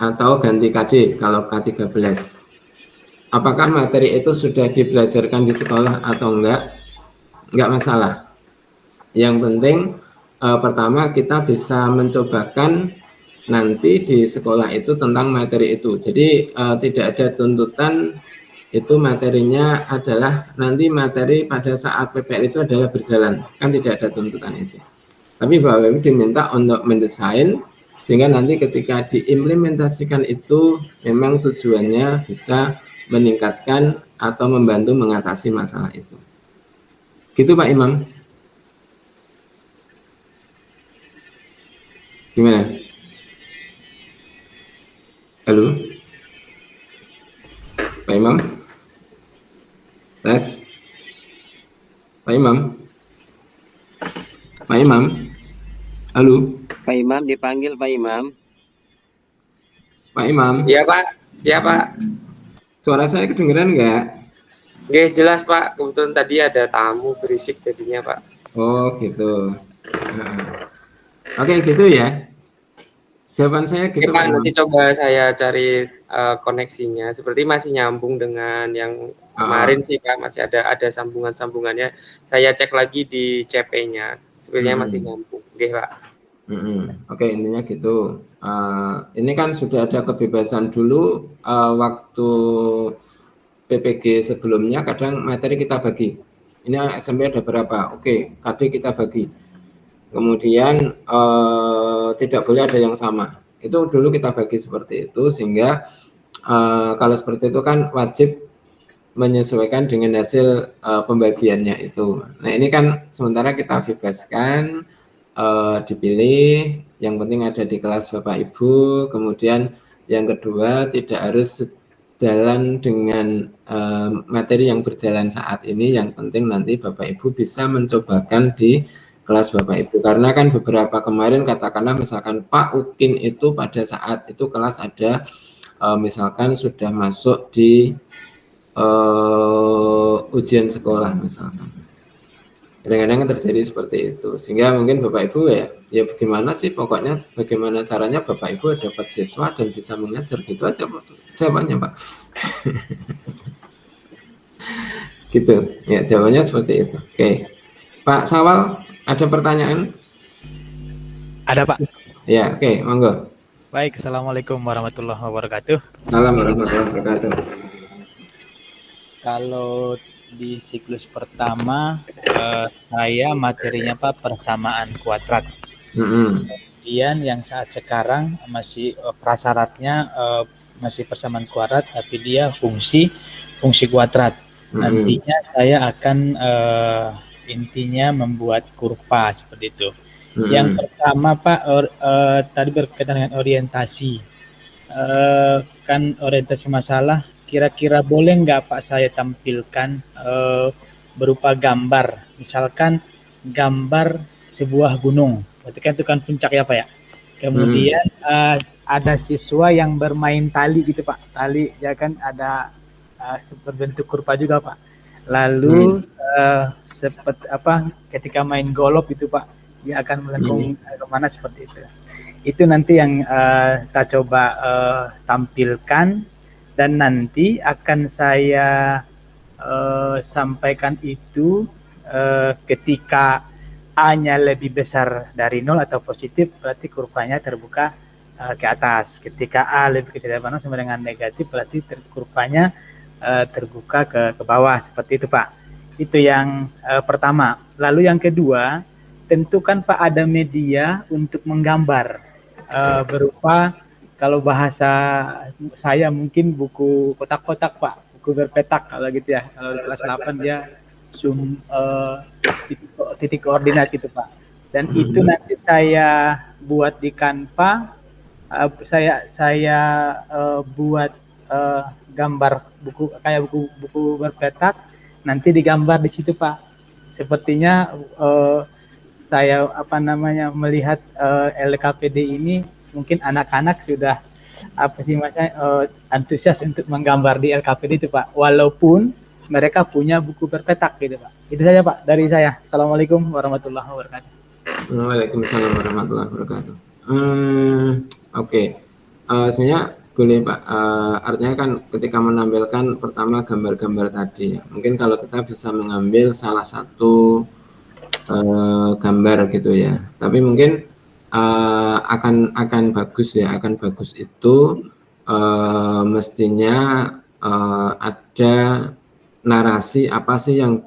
atau ganti KD kalau K13. Apakah materi itu sudah dibelajarkan di sekolah atau enggak masalah. Yang penting pertama kita bisa mencobakan nanti di sekolah itu tentang materi itu. Jadi tidak ada tuntutan itu materinya adalah nanti materi pada saat PPL itu adalah berjalan, kan tidak ada tuntutan itu. Tapi Bapak Ibu diminta untuk mendesain sehingga nanti ketika diimplementasikan itu memang tujuannya bisa meningkatkan atau membantu mengatasi masalah itu. Gitu Pak Imam. Gimana? Halo? Pak Imam? Tes? Pak Imam? Pak Imam? Halo? Pak Imam dipanggil Pak Imam. Pak Imam? Iya Pak, siapa? Suara saya kedengeran nggak? Oke, jelas Pak. Kebetulan tadi ada tamu berisik jadinya Pak. Oh gitu. Oke gitu ya. Jawaban saya gitu. Oke Pak, nanti coba saya cari koneksinya. Seperti masih nyambung dengan yang kemarin sih Pak. Masih ada sambungan-sambungannya. Saya cek lagi di CP-nya. Sebenarnya masih nyambung. Oke Pak. Oke, intinya gitu. Ini kan sudah ada kebebasan dulu waktu PPG sebelumnya, kadang materi kita bagi. Ini SMP ada berapa? Oke, KD kita bagi. Kemudian tidak boleh ada yang sama. Itu dulu kita bagi seperti itu, sehingga kalau seperti itu kan wajib menyesuaikan dengan hasil pembagiannya itu. Nah ini kan sementara kita bebaskan, dipilih, yang penting ada di kelas Bapak Ibu. Kemudian yang kedua tidak harus jalan dengan materi yang berjalan saat ini, yang penting nanti Bapak Ibu bisa mencobakan di kelas Bapak Ibu, karena kan beberapa kemarin katakanlah misalkan Pak Ukin itu pada saat itu kelas ada misalkan sudah masuk di ujian sekolah misalkan, kadang-kadang terjadi seperti itu, sehingga mungkin Bapak Ibu ya bagaimana sih, pokoknya bagaimana caranya Bapak Ibu dapat siswa dan bisa mengajar, gitu aja jawabannya Pak. Gitu ya, jawabannya seperti itu. Oke Pak Sawal, ada pertanyaan? Ada Pak. Ya, oke, monggo. Baik, Assalamualaikum warahmatullahi wabarakatuh. Assalamualaikum warahmatullahi wabarakatuh. Kalau di siklus pertama saya materinya Pak persamaan kuadrat. Kemudian yang saat sekarang masih prasyaratnya masih persamaan kuadrat, tapi dia fungsi kuadrat. Nantinya saya akan intinya membuat kurva seperti itu. Yang pertama Pak, tadi berkaitan dengan orientasi. Kan orientasi masalah, kira-kira boleh nggak Pak saya tampilkan berupa gambar, misalkan gambar sebuah gunung, berarti kan itu kan puncak ya Pak ya. Kemudian ada siswa yang bermain tali gitu Pak, tali ya kan ada berbentuk kurva juga Pak. Lalu seperti apa ketika main golf itu Pak, dia akan melengkung kemana seperti itu. Itu nanti yang kita coba tampilkan, dan nanti akan saya sampaikan itu ketika A-nya lebih besar dari 0 atau positif, berarti kurvanya terbuka ke atas. Ketika A lebih kecil dari 0 sama dengan negatif, berarti kurvanya terbuka ke bawah, seperti itu Pak. Itu yang pertama. Lalu yang kedua, tentukan Pak ada media untuk menggambar berupa, kalau bahasa saya mungkin buku kotak-kotak Pak, buku berpetak kalau gitu ya. Kalau kelas 8 dia titik koordinat gitu Pak. Dan itu nanti saya buat di Canva, saya buat gambar buku kayak buku berpetak, nanti digambar di situ Pak. Sepertinya saya melihat LKPD ini mungkin anak-anak sudah antusias untuk menggambar di LKPD itu Pak, walaupun mereka punya buku berpetak gitu Pak. Itu saja Pak dari saya. Assalamualaikum warahmatullahi wabarakatuh. Waalaikumsalam warahmatullahi wabarakatuh. Oke. Sebenarnya boleh Pak. Artinya kan ketika menampilkan pertama gambar-gambar tadi, mungkin kalau kita bisa mengambil salah satu gambar gitu ya. Tapi mungkin akan bagus ya, akan bagus itu mestinya ada narasi apa sih yang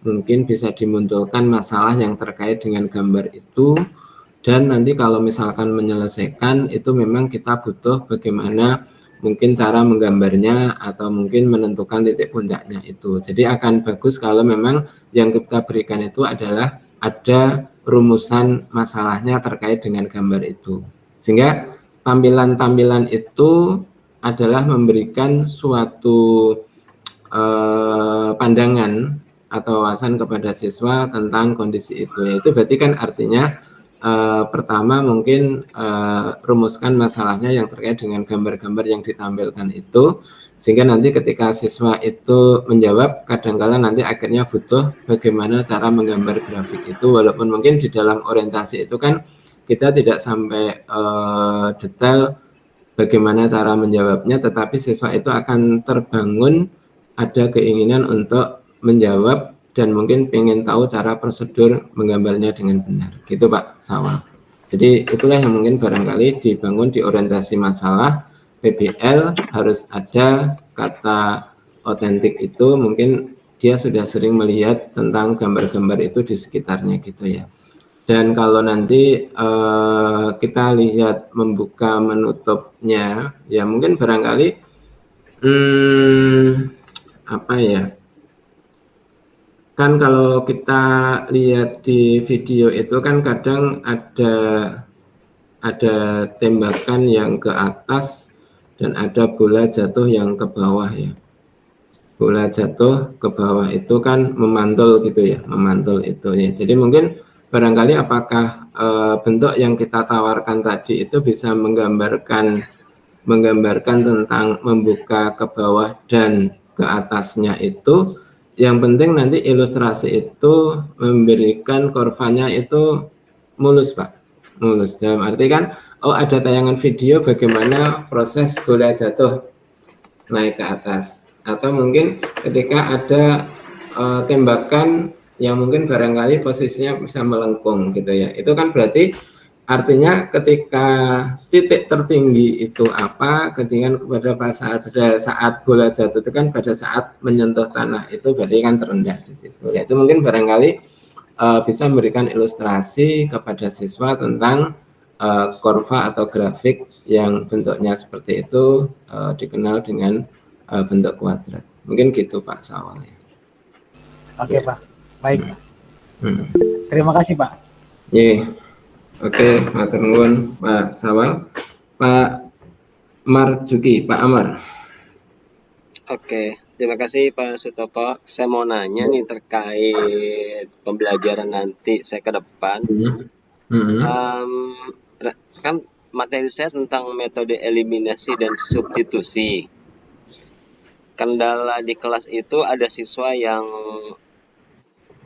mungkin bisa dimunculkan masalah yang terkait dengan gambar itu, dan nanti kalau misalkan menyelesaikan itu memang kita butuh bagaimana mungkin cara menggambarnya atau mungkin menentukan titik puncaknya itu. Jadi akan bagus kalau memang yang kita berikan itu adalah ada rumusan masalahnya terkait dengan gambar itu, sehingga tampilan-tampilan itu adalah memberikan suatu pandangan atau wawasan kepada siswa tentang kondisi itu. Itu berarti kan artinya pertama mungkin rumuskan masalahnya yang terkait dengan gambar-gambar yang ditampilkan itu, sehingga nanti ketika siswa itu menjawab, kadang-kala nanti akhirnya butuh bagaimana cara menggambar grafik itu, walaupun mungkin di dalam orientasi itu kan kita tidak sampai detail bagaimana cara menjawabnya, tetapi siswa itu akan terbangun ada keinginan untuk menjawab dan mungkin pengen tahu cara prosedur menggambarnya dengan benar, gitu Pak Sawal. Jadi itulah yang mungkin barangkali dibangun di orientasi masalah PBL, harus ada kata otentik itu, mungkin dia sudah sering melihat tentang gambar-gambar itu di sekitarnya gitu ya. Dan kalau nanti kita lihat membuka menutupnya, ya mungkin barangkali apa ya, kan kalau kita lihat di video itu kan kadang ada tembakan yang ke atas dan ada bola jatuh yang ke bawah ya. Bola jatuh ke bawah itu kan memantul gitu ya, memantul itu ya. Jadi mungkin barangkali apakah bentuk yang kita tawarkan tadi itu bisa menggambarkan tentang membuka ke bawah dan ke atasnya itu. Yang penting nanti ilustrasi itu memberikan kurvanya itu mulus Pak, mulus. Dalam arti kan, oh ada tayangan video bagaimana proses bola jatuh naik ke atas, atau mungkin ketika ada tembakan yang mungkin barangkali posisinya bisa melengkung gitu ya. Itu kan berarti artinya ketika titik tertinggi itu apa, ketika pada saat bola jatuh itu kan pada saat menyentuh tanah itu berarti kan terendah di situ. Ya, itu mungkin barangkali bisa memberikan ilustrasi kepada siswa tentang kurva atau grafik yang bentuknya seperti itu dikenal dengan bentuk kuadrat. Mungkin gitu Pak Sawal. Oke, Pak. Baik. Terima kasih, Pak. Oke, matur nuwun Pak Sawal. Pak Marjuki, Pak Amar. Oke, terima kasih Pak Sutopo. Saya mau nanya nih terkait pembelajaran nanti saya ke depan. Kan materi saya tentang metode eliminasi dan substitusi. Kendala di kelas itu ada siswa yang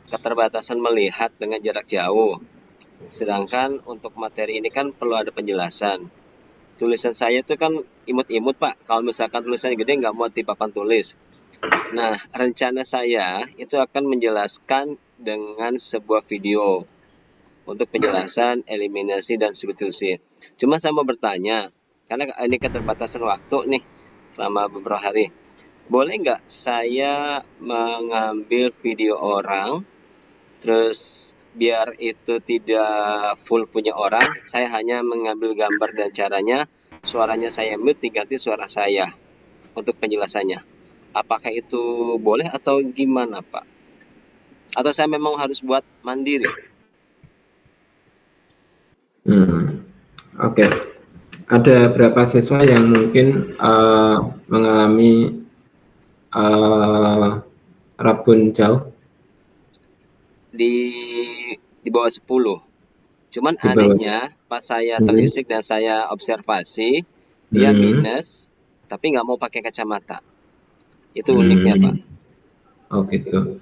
keterbatasan melihat dengan jarak jauh. Sedangkan untuk materi ini kan perlu ada penjelasan. Tulisan saya itu kan imut-imut Pak. Kalau misalkan tulisannya gede nggak mau di papan tulis. Nah, rencana saya itu akan menjelaskan dengan sebuah video untuk penjelasan eliminasi dan substitusi. Cuma saya mau bertanya, karena ini keterbatasan waktu nih selama beberapa hari. Boleh nggak saya mengambil video orang, terus biar itu tidak full punya orang, saya hanya mengambil gambar dan caranya, suaranya saya mute, diganti suara saya untuk penjelasannya. Apakah itu boleh atau gimana Pak? Atau saya memang harus buat mandiri? Oke. Ada berapa siswa yang mungkin mengalami rabun jauh? Di bawah 10. Cuman anehnya pas saya telisik dan saya observasi, dia minus tapi nggak mau pakai kacamata. Itu uniknya Pak. Oh gitu.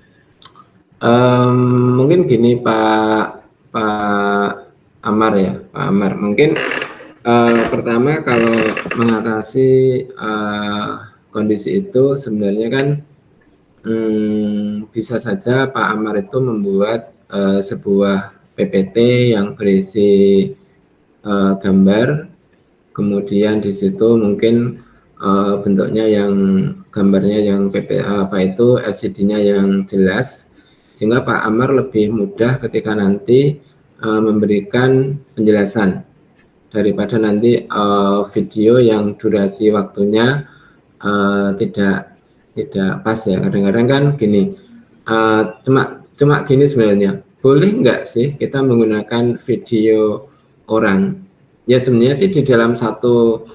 Mungkin gini Pak Amar ya, Pak Amar. Mungkin pertama kalau mengatasi kondisi itu sebenarnya kan bisa saja Pak Amar itu membuat sebuah PPT yang berisi gambar, kemudian di situ mungkin bentuknya yang gambarnya yang LCD-nya yang jelas, sehingga Pak Amar lebih mudah ketika nanti memberikan penjelasan daripada nanti video yang durasi waktunya tidak pas ya. Kadang-kadang kan gini, cuma gini sebenarnya, boleh nggak sih kita menggunakan video orang? Ya sebenarnya sih di dalam satu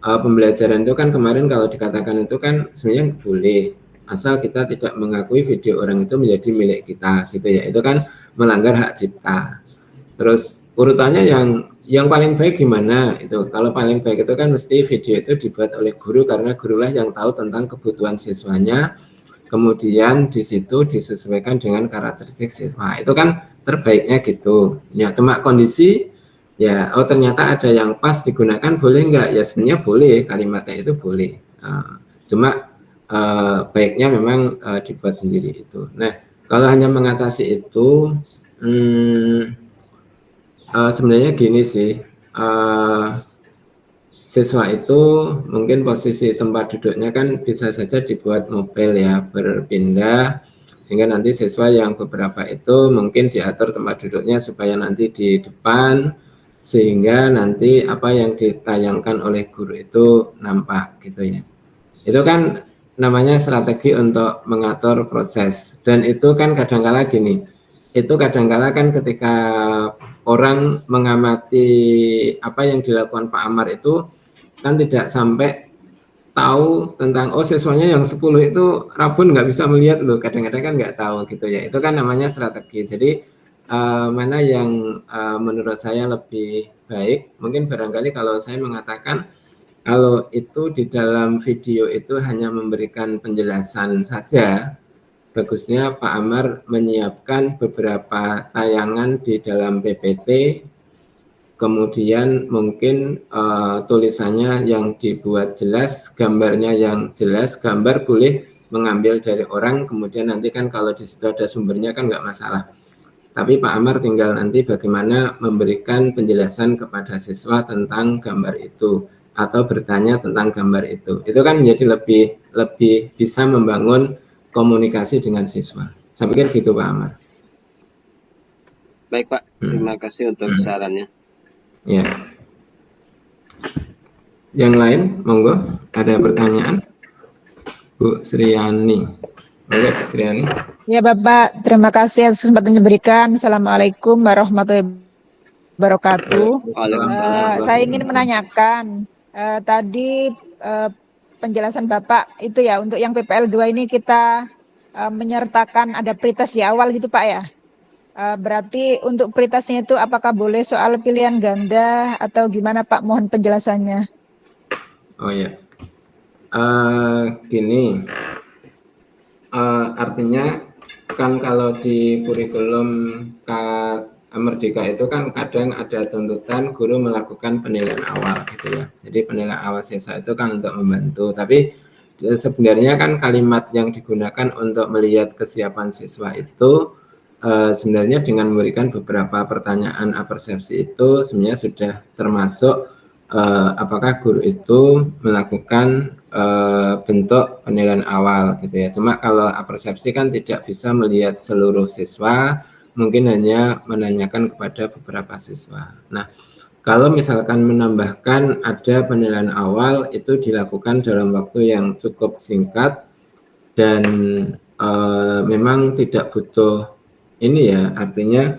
pembelajaran itu kan kemarin kalau dikatakan itu kan sebenarnya boleh, asal kita tidak mengakui video orang itu menjadi milik kita gitu ya. Itu kan melanggar hak cipta. Terus urutannya yang paling baik gimana itu? Kalau paling baik itu kan mesti video itu dibuat oleh guru, karena gurulah yang tahu tentang kebutuhan siswanya, kemudian di situ disesuaikan dengan karakteristik siswa. Itu kan terbaiknya gitu. Ya cuma kondisi ya, oh ternyata ada yang pas digunakan, boleh nggak? Ya sebenarnya boleh, kalimatnya itu boleh. Cuma baiknya memang dibuat sendiri itu. Nah kalau hanya mengatasi itu sebenarnya gini sih, siswa itu mungkin posisi tempat duduknya kan bisa saja dibuat mobile ya, berpindah, sehingga nanti siswa yang beberapa itu mungkin diatur tempat duduknya supaya nanti di depan, sehingga nanti apa yang ditayangkan oleh guru itu nampak gitu ya. Itu kan namanya strategi untuk mengatur proses, dan itu kan kadang-kala gini, itu kadang-kala kan ketika orang mengamati apa yang dilakukan Pak Amar itu kan tidak sampai tahu tentang siswanya yang 10 itu rabun nggak bisa melihat loh, kadang-kadang kan nggak tahu gitu ya. Itu kan namanya strategi. Jadi mana yang menurut saya lebih baik, mungkin barangkali kalau saya mengatakan kalau itu di dalam video itu hanya memberikan penjelasan saja, bagusnya Pak Amar menyiapkan beberapa tayangan di dalam PPT, kemudian mungkin tulisannya yang dibuat jelas, gambarnya yang jelas. Gambar boleh mengambil dari orang, kemudian nanti kan kalau di situ ada sumbernya kan nggak masalah. Tapi Pak Amar tinggal nanti bagaimana memberikan penjelasan kepada siswa tentang gambar itu atau bertanya tentang gambar itu. Itu kan menjadi lebih bisa membangun komunikasi dengan siswa. Saya pikir gitu Pak Amar. Baik Pak, terima kasih untuk sarannya. Ya. Yang lain, monggo, ada pertanyaan? Bu Sriani. Monggo Bu Sriani. Ya Bapak, terima kasih atas kesempatan yang diberikan. Assalamualaikum warahmatullahi wabarakatuh. Saya ingin menanyakan, tadi penjelasan Bapak itu ya, untuk yang PPL 2 ini kita menyertakan ada pretest di awal gitu Pak ya. Berarti untuk pretestnya itu apakah boleh soal pilihan ganda atau gimana Pak? Mohon penjelasannya. Oh ya, gini, artinya kan kalau di kurikulum Merdeka itu kan kadang ada tuntutan guru melakukan penilaian awal gitu ya. Jadi penilaian awal siswa itu kan untuk membantu, tapi sebenarnya kan kalimat yang digunakan untuk melihat kesiapan siswa itu sebenarnya dengan memberikan beberapa pertanyaan apersepsi itu sebenarnya sudah termasuk apakah guru itu melakukan bentuk penilaian awal gitu ya. Cuma kalau apersepsi kan tidak bisa melihat seluruh siswa, mungkin hanya menanyakan kepada beberapa siswa. Nah, kalau misalkan menambahkan ada penilaian awal itu dilakukan dalam waktu yang cukup singkat dan memang tidak butuh ini ya, artinya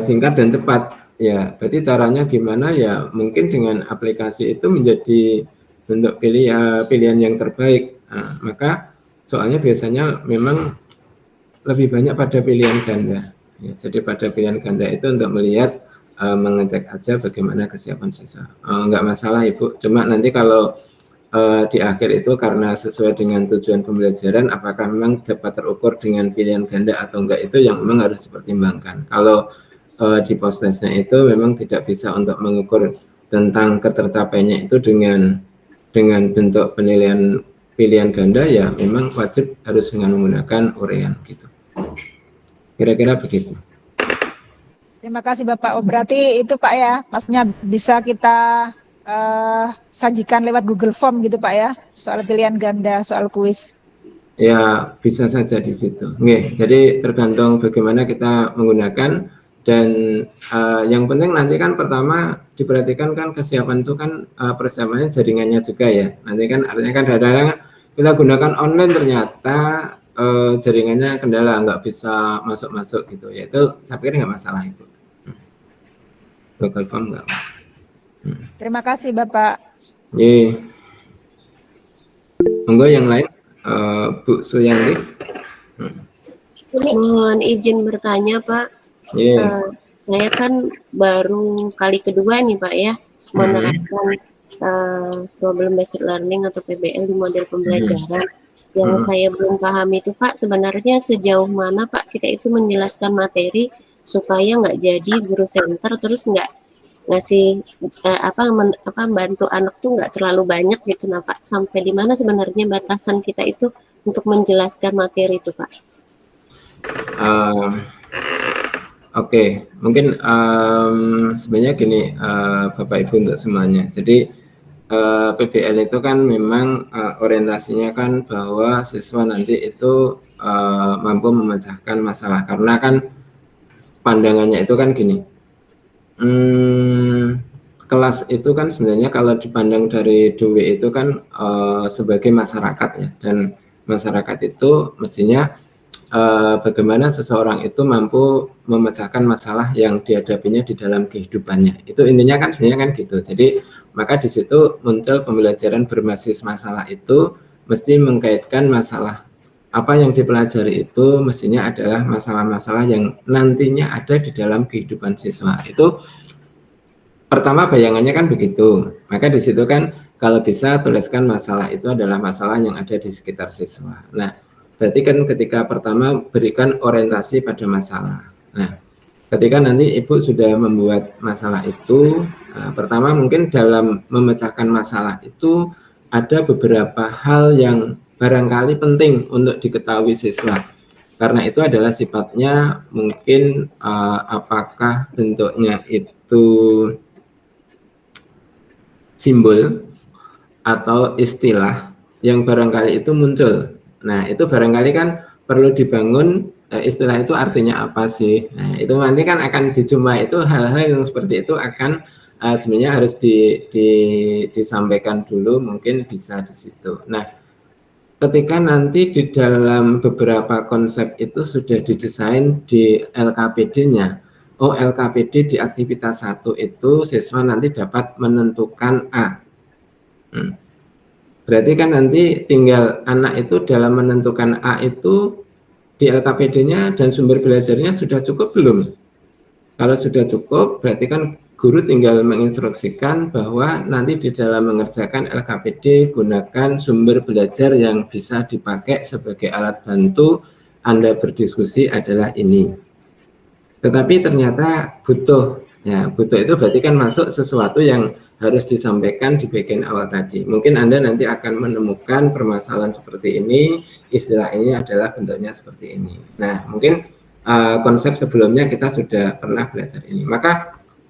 singkat dan cepat ya. Berarti caranya gimana ya? Mungkin dengan aplikasi itu menjadi bentuk pilihan yang terbaik. Nah, maka soalnya biasanya memang lebih banyak pada pilihan ganda. Ya, jadi pada pilihan ganda itu untuk melihat mengecek aja bagaimana kesiapan siswa. Enggak masalah Ibu. Cuma nanti kalau di akhir itu karena sesuai dengan tujuan pembelajaran, apakah memang dapat terukur dengan pilihan ganda atau enggak, itu yang memang harus dipertimbangkan. Kalau di post-testnya itu memang tidak bisa untuk mengukur tentang ketercapaiannya itu dengan bentuk penilaian pilihan ganda, ya memang wajib harus dengan menggunakan uraian gitu. Kira-kira begitu. Terima kasih Bapak. Oh, berarti itu Pak ya, maksudnya bisa kita sajikan lewat Google Form gitu Pak ya, soal pilihan ganda, soal kuis. Ya bisa saja di situ. Oke, jadi tergantung bagaimana kita menggunakan. Dan yang penting nanti kan pertama diperhatikan kan kesiapan itu kan persiapannya jaringannya juga ya. Nanti kan artinya kan kadang-kadang kita gunakan online ternyata jaringannya kendala, nggak bisa masuk gitu ya. Itu saya pikir nggak masalah itu. Google Form nggak. Terima kasih Bapak. Iya. Monggo yang lain, Bu Suyanti. Mohon izin bertanya Pak. Saya kan baru kali kedua nih Pak ya menerapkan problem based learning atau PBL di model pembelajaran. Yang saya belum paham itu Pak, sebenarnya sejauh mana Pak kita itu menjelaskan materi supaya nggak jadi guru center terus nggak ngasih bantu anak tuh nggak terlalu banyak gitu. Nah Pak, sampai di mana sebenarnya batasan kita itu untuk menjelaskan materi itu Pak? Oke, mungkin sebenarnya gini Bapak Ibu untuk semuanya. Jadi PBL itu kan memang orientasinya kan bahwa siswa nanti itu mampu memecahkan masalah, karena kan pandangannya itu kan gini. Kelas itu kan sebenarnya kalau dipandang dari DW itu kan sebagai masyarakat ya, dan masyarakat itu mestinya bagaimana seseorang itu mampu memecahkan masalah yang dihadapinya di dalam kehidupannya. Itu intinya kan sebenarnya kan gitu. Jadi maka di situ muncul pembelajaran berbasis masalah itu mesti mengkaitkan masalah apa yang dipelajari itu mestinya adalah masalah-masalah yang nantinya ada di dalam kehidupan siswa. Itu pertama bayangannya kan begitu. Maka di situ kan kalau bisa tuliskan masalah itu adalah masalah yang ada di sekitar siswa. Nah, berarti kan ketika pertama berikan orientasi pada masalah. Nah, ketika nanti Ibu sudah membuat masalah itu, pertama mungkin dalam memecahkan masalah itu ada beberapa hal yang barangkali penting untuk diketahui siswa. karena itu adalah sifatnya mungkin apakah bentuknya itu simbol atau istilah yang barangkali itu muncul. Nah, itu barangkali kan perlu dibangun istilah itu artinya apa sih. Nah, itu nanti kan akan dijumpai, itu hal-hal yang seperti itu akan sebenarnya harus disampaikan dulu, mungkin bisa di situ. Nah, ketika nanti di dalam beberapa konsep itu sudah didesain di LKPD-nya, oh LKPD di aktivitas 1 itu siswa nanti dapat menentukan A. Berarti kan nanti tinggal anak itu dalam menentukan A itu di LKPD-nya dan sumber belajarnya sudah cukup belum? Kalau sudah cukup, berarti kan guru tinggal menginstruksikan bahwa nanti di dalam mengerjakan LKPD gunakan sumber belajar yang bisa dipakai sebagai alat bantu Anda berdiskusi adalah ini. Tetapi ternyata butuh itu berarti kan masuk sesuatu yang harus disampaikan di bagian awal tadi. Mungkin Anda nanti akan menemukan permasalahan seperti ini, istilah ini adalah bentuknya seperti ini. Nah, mungkin konsep sebelumnya kita sudah pernah belajar ini. Maka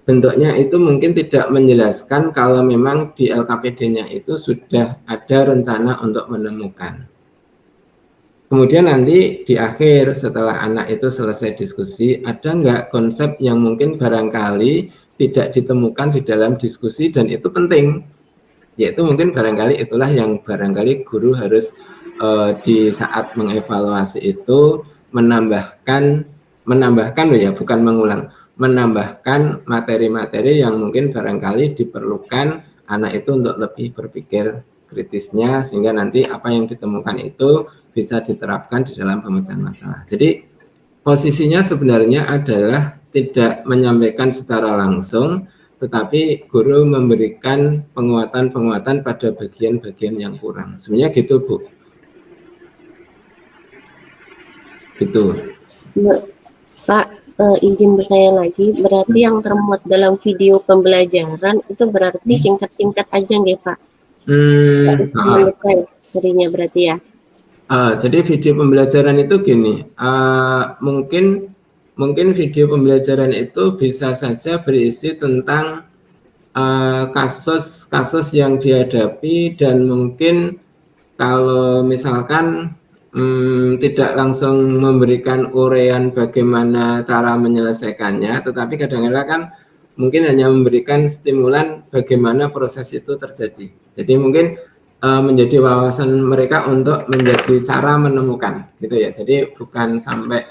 bentuknya itu mungkin tidak menjelaskan kalau memang di LKPD-nya itu sudah ada rencana untuk menemukan. Kemudian nanti di akhir setelah anak itu selesai diskusi, ada nggak konsep yang mungkin barangkali tidak ditemukan di dalam diskusi dan itu penting, yaitu mungkin barangkali itulah yang barangkali guru harus di saat mengevaluasi itu menambahkan loh ya, bukan mengulang, menambahkan materi-materi yang mungkin barangkali diperlukan anak itu untuk lebih berpikir kritisnya, sehingga nanti apa yang ditemukan itu bisa diterapkan di dalam pemecahan masalah. Jadi posisinya sebenarnya adalah tidak menyampaikan secara langsung, tetapi guru memberikan penguatan-penguatan pada bagian-bagian yang kurang. Sebenarnya gitu, Bu. Gitu. Pak, izin bertanya lagi, berarti yang termuat dalam video pembelajaran itu berarti singkat-singkat aja nggak, Pak? Materinya berarti ya? Jadi video pembelajaran itu gini, mungkin video pembelajaran itu bisa saja berisi tentang kasus-kasus yang dihadapi, dan mungkin kalau misalkan tidak langsung memberikan uraian bagaimana cara menyelesaikannya, tetapi kadang-kadang kan mungkin hanya memberikan stimulan bagaimana proses itu terjadi. Jadi mungkin menjadi wawasan mereka untuk menjadi cara menemukan, gitu ya. Jadi bukan sampai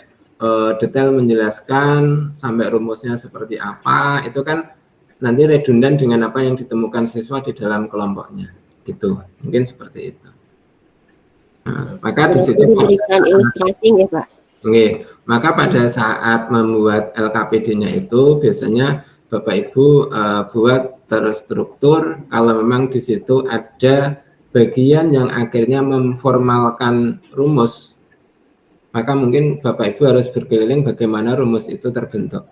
detail menjelaskan sampai rumusnya seperti apa, itu kan nanti redundan dengan apa yang ditemukan siswa di dalam kelompoknya, gitu. Mungkin seperti itu. Nah, maka di situ diberikan ilustrasi nggak, Pak? Maka pada saat membuat LKPD-nya itu biasanya Bapak Ibu buat terstruktur. Kalau memang di situ ada bagian yang akhirnya memformalkan rumus, maka mungkin Bapak Ibu harus berkeliling bagaimana rumus itu terbentuk.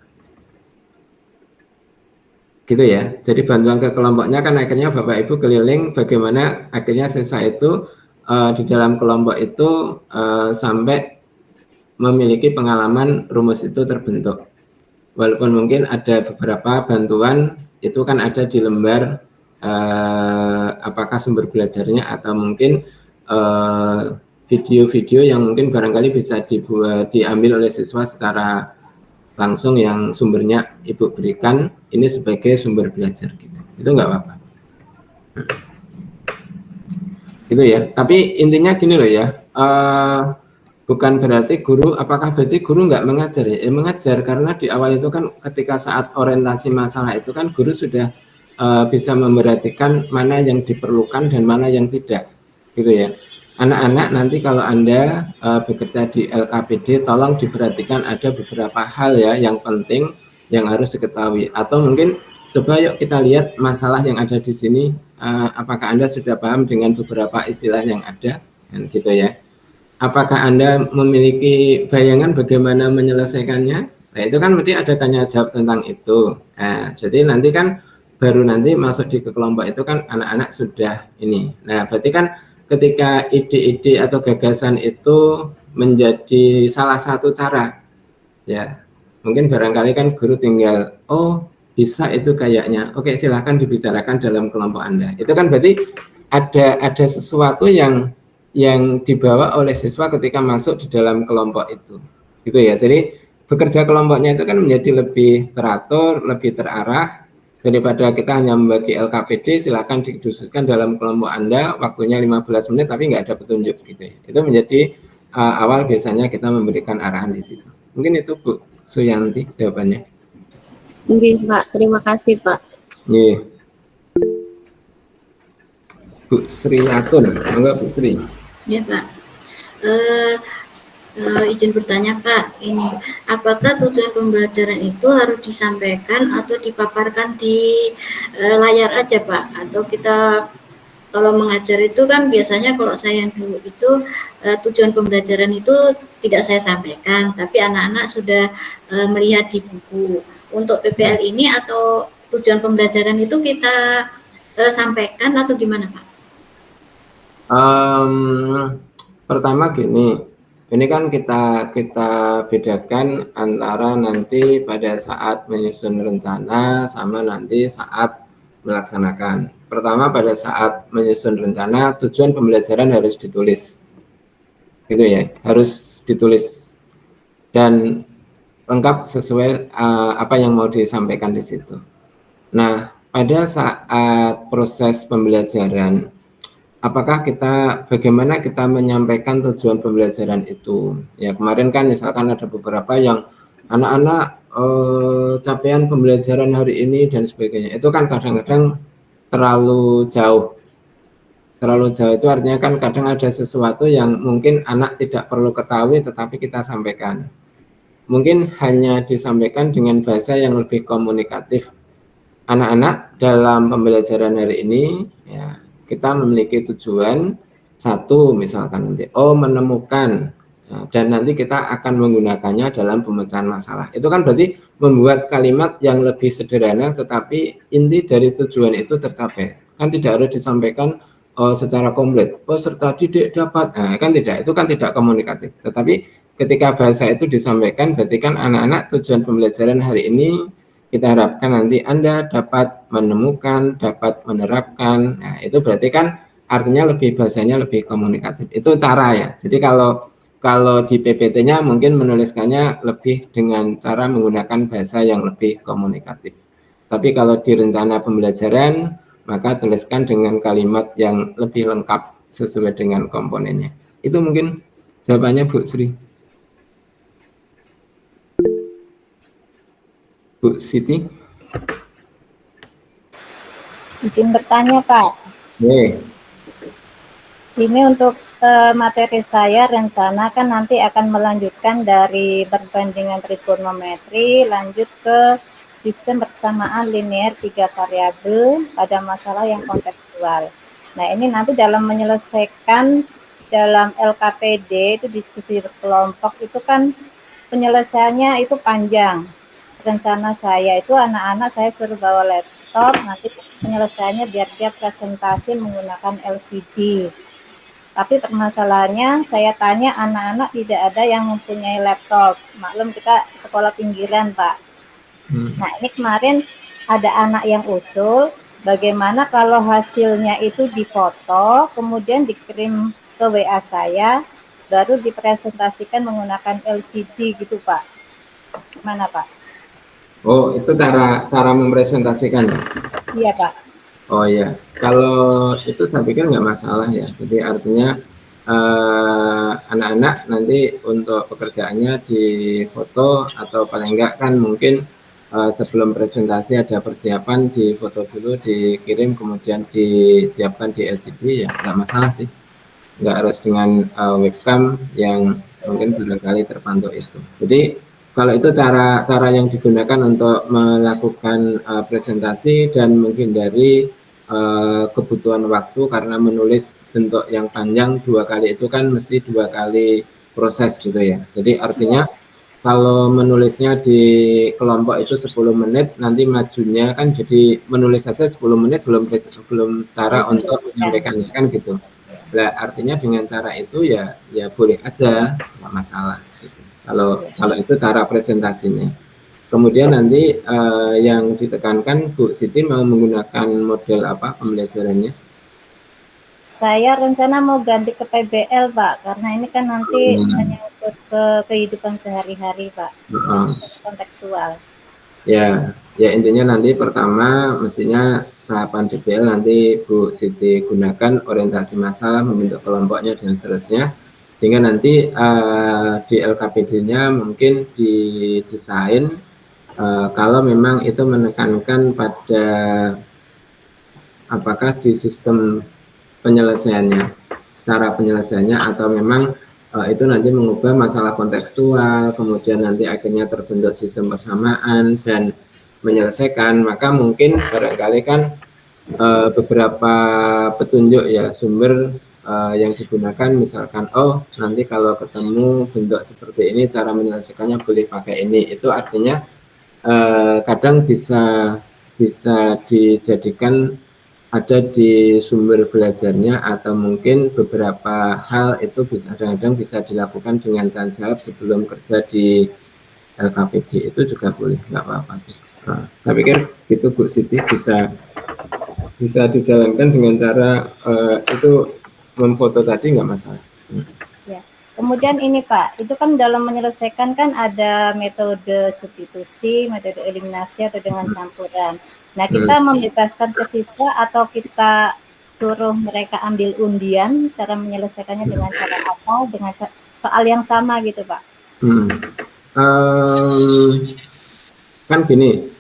Gitu ya. Jadi bantuan ke kelompoknya kan akhirnya Bapak Ibu keliling bagaimana akhirnya siswa itu di dalam kelompok itu sampai memiliki pengalaman rumus itu terbentuk. Walaupun mungkin ada beberapa bantuan itu kan ada di lembar apakah sumber belajarnya atau mungkin video-video yang mungkin barangkali bisa diambil oleh siswa secara langsung yang sumbernya Ibu berikan ini sebagai sumber belajar gitu. Itu nggak apa-apa. Gitu ya. Tapi intinya gini loh ya. Bukan berarti apakah berarti guru nggak mengajar ya? Mengajar, karena di awal itu kan ketika saat orientasi masalah itu kan guru sudah bisa memperhatikan mana yang diperlukan dan mana yang tidak, gitu ya. Anak-anak nanti kalau Anda bekerja di LKPD, tolong diperhatikan ada beberapa hal ya yang penting yang harus diketahui. Atau mungkin coba yuk kita lihat masalah yang ada di sini, apakah Anda sudah paham dengan beberapa istilah yang ada, dan gitu ya. Apakah Anda memiliki bayangan bagaimana menyelesaikannya? Nah, itu kan mesti ada tanya jawab tentang itu. Nah, jadi nanti kan baru nanti masuk di kelompok itu kan anak-anak sudah ini. Nah, berarti kan ketika ide-ide atau gagasan itu menjadi salah satu cara. Ya, mungkin barangkali kan guru tinggal, oh bisa itu kayaknya, oke silahkan dibicarakan dalam kelompok Anda. Itu kan berarti ada sesuatu yang dibawa oleh siswa ketika masuk di dalam kelompok itu, gitu ya. Jadi bekerja kelompoknya itu kan menjadi lebih teratur, lebih terarah daripada kita hanya membagi LKPD. Silahkan didiskusikan dalam kelompok Anda, waktunya 15 menit tapi nggak ada petunjuk, gitu ya. Itu menjadi awal biasanya kita memberikan arahan di situ. Mungkin itu Bu Suyanti jawabannya. Oke Pak, terima kasih Pak. Iya. Bu Sri Atun, enggak Bu Sri? Ya Pak. Izin bertanya Pak, ini apakah tujuan pembelajaran itu harus disampaikan atau dipaparkan di layar aja Pak? Atau kita kalau mengajar itu kan biasanya kalau saya yang dulu itu tujuan pembelajaran itu tidak saya sampaikan, tapi anak-anak sudah melihat di buku. Untuk PPL ini atau tujuan pembelajaran itu kita sampaikan atau gimana Pak? Pertama gini, ini kan kita bedakan antara nanti pada saat menyusun rencana sama nanti saat melaksanakan. Pertama pada saat menyusun rencana, tujuan pembelajaran harus ditulis, gitu ya, harus ditulis dan lengkap sesuai apa yang mau disampaikan di situ. Nah, pada saat proses pembelajaran, apakah bagaimana kita menyampaikan tujuan pembelajaran itu? Ya kemarin kan misalkan ada beberapa yang anak-anak capaian pembelajaran hari ini dan sebagainya. Itu kan kadang-kadang terlalu jauh. Terlalu jauh itu artinya kan kadang ada sesuatu yang mungkin anak tidak perlu ketahui tetapi kita sampaikan. Mungkin hanya disampaikan dengan bahasa yang lebih komunikatif. Anak-anak dalam pembelajaran hari ini ya kita memiliki tujuan satu misalkan nanti menemukan dan nanti kita akan menggunakannya dalam pemecahan masalah. Itu kan berarti membuat kalimat yang lebih sederhana tetapi inti dari tujuan itu tercapai. Kan tidak harus disampaikan secara komplit. Serta didik dapat. Nah, kan tidak, itu kan tidak komunikatif. Tetapi ketika bahasa itu disampaikan berarti kan anak-anak tujuan pembelajaran hari ini kita harapkan nanti Anda dapat menemukan, dapat menerapkan. Nah, itu berarti kan artinya bahasanya lebih komunikatif. Itu cara ya. Jadi kalau di PPT-nya mungkin menuliskannya lebih dengan cara menggunakan bahasa yang lebih komunikatif. Tapi kalau di rencana pembelajaran, maka tuliskan dengan kalimat yang lebih lengkap sesuai dengan komponennya. Itu mungkin jawabannya Bu Sri. Bu Siti. Izin bertanya Pak. Ini untuk materi saya rencana kan nanti akan melanjutkan dari perbandingan trigonometri lanjut ke sistem persamaan linear 3 variabel pada masalah yang kontekstual. Nah ini nanti dalam menyelesaikan dalam LKPD itu diskusi kelompok itu kan penyelesaiannya itu panjang. Rencana saya itu anak-anak saya suruh bawa laptop, nanti penyelesaiannya biar dia presentasi menggunakan LCD. Tapi permasalahannya saya tanya anak-anak tidak ada yang mempunyai laptop. Maklum kita sekolah pinggiran Pak. Nah ini kemarin ada anak yang usul, bagaimana kalau hasilnya itu difoto, kemudian dikirim ke WA saya, baru dipresentasikan menggunakan LCD gitu Pak. Gimana Pak? Oh, itu cara mempresentasikan. Iya, Pak. Oh iya, kalau itu saya pikir nggak masalah ya. Jadi artinya anak-anak nanti untuk pekerjaannya di foto atau paling enggak kan mungkin sebelum presentasi ada persiapan di foto dulu, dikirim kemudian disiapkan di LCD ya nggak masalah sih. Nggak harus dengan webcam yang mungkin barangkali terpantau itu. Jadi kalau itu cara yang digunakan untuk melakukan presentasi dan menghindari kebutuhan waktu karena menulis bentuk yang panjang 2 kali itu kan mesti 2 kali proses gitu ya. Jadi artinya kalau menulisnya di kelompok itu 10 menit, nanti majunya kan jadi menulis saja 10 menit belum cara untuk menyampaikannya kan gitu. Nah, artinya dengan cara itu ya boleh aja, nggak masalah. Gitu. Kalau itu cara presentasinya. Kemudian nanti yang ditekankan Bu Siti mau menggunakan model apa pembelajarannya? Saya rencana mau ganti ke PBL, Pak, karena ini kan nanti menyangkut ke kehidupan sehari-hari, Pak, kontekstual. Ya intinya nanti pertama mestinya tahapan DPL nanti Bu Siti gunakan orientasi masalah, membentuk kelompoknya dan seterusnya, sehingga nanti di LKPD-nya mungkin didesain kalau memang itu menekankan pada apakah di sistem penyelesaiannya, cara penyelesaiannya, atau memang itu nanti mengubah masalah kontekstual, kemudian nanti akhirnya terbentuk sistem persamaan dan menyelesaikan, maka mungkin barangkali kan beberapa petunjuk ya sumber yang digunakan, misalkan nanti kalau ketemu bentuk seperti ini cara menyelesaikannya boleh pakai ini, itu artinya kadang bisa dijadikan ada di sumber belajarnya, atau mungkin beberapa hal itu kadang-kadang bisa dilakukan dengan tanya jawab sebelum kerja di LKPD, itu juga boleh, nggak apa-apa sih. Saya pikir itu Bu Siti bisa dijalankan dengan cara itu memfoto tadi, nggak masalah. Ya. Kemudian ini Pak, itu kan dalam menyelesaikan kan ada metode substitusi, metode eliminasi atau dengan campuran. Nah, kita membebaskan ke siswa atau kita suruh mereka ambil undian cara menyelesaikannya dengan cara apa, dengan soal yang sama gitu Pak? Kan gini,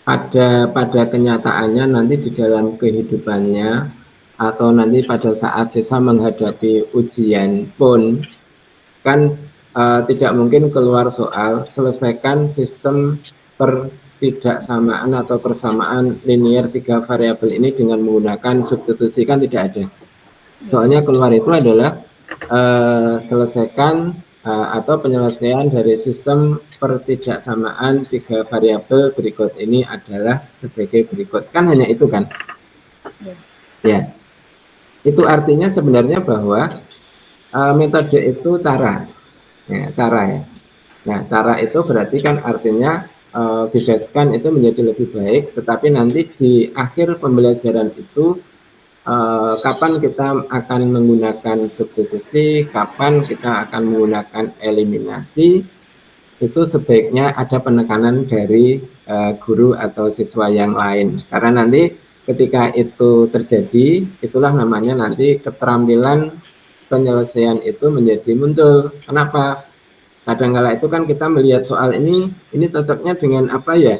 pada kenyataannya nanti di dalam kehidupannya atau nanti pada saat siswa menghadapi ujian pun kan tidak mungkin keluar soal selesaikan sistem pertidaksamaan atau persamaan linear 3 variabel ini dengan menggunakan substitusi, kan tidak ada. Soalnya keluar itu adalah selesaikan atau penyelesaian dari sistem pertidaksamaan 3 variabel berikut ini adalah sebagai berikut, kan hanya itu kan? Ya, itu artinya sebenarnya bahwa metode itu cara ya. Nah, cara itu berarti kan artinya bebaskan itu menjadi lebih baik, tetapi nanti di akhir pembelajaran itu kapan kita akan menggunakan substitusi, kapan kita akan menggunakan eliminasi, itu sebaiknya ada penekanan dari guru atau siswa yang lain, karena nanti ketika itu terjadi, itulah namanya nanti keterampilan penyelesaian itu menjadi muncul. Kenapa? Kadang-kala itu kan kita melihat soal ini cocoknya dengan apa ya?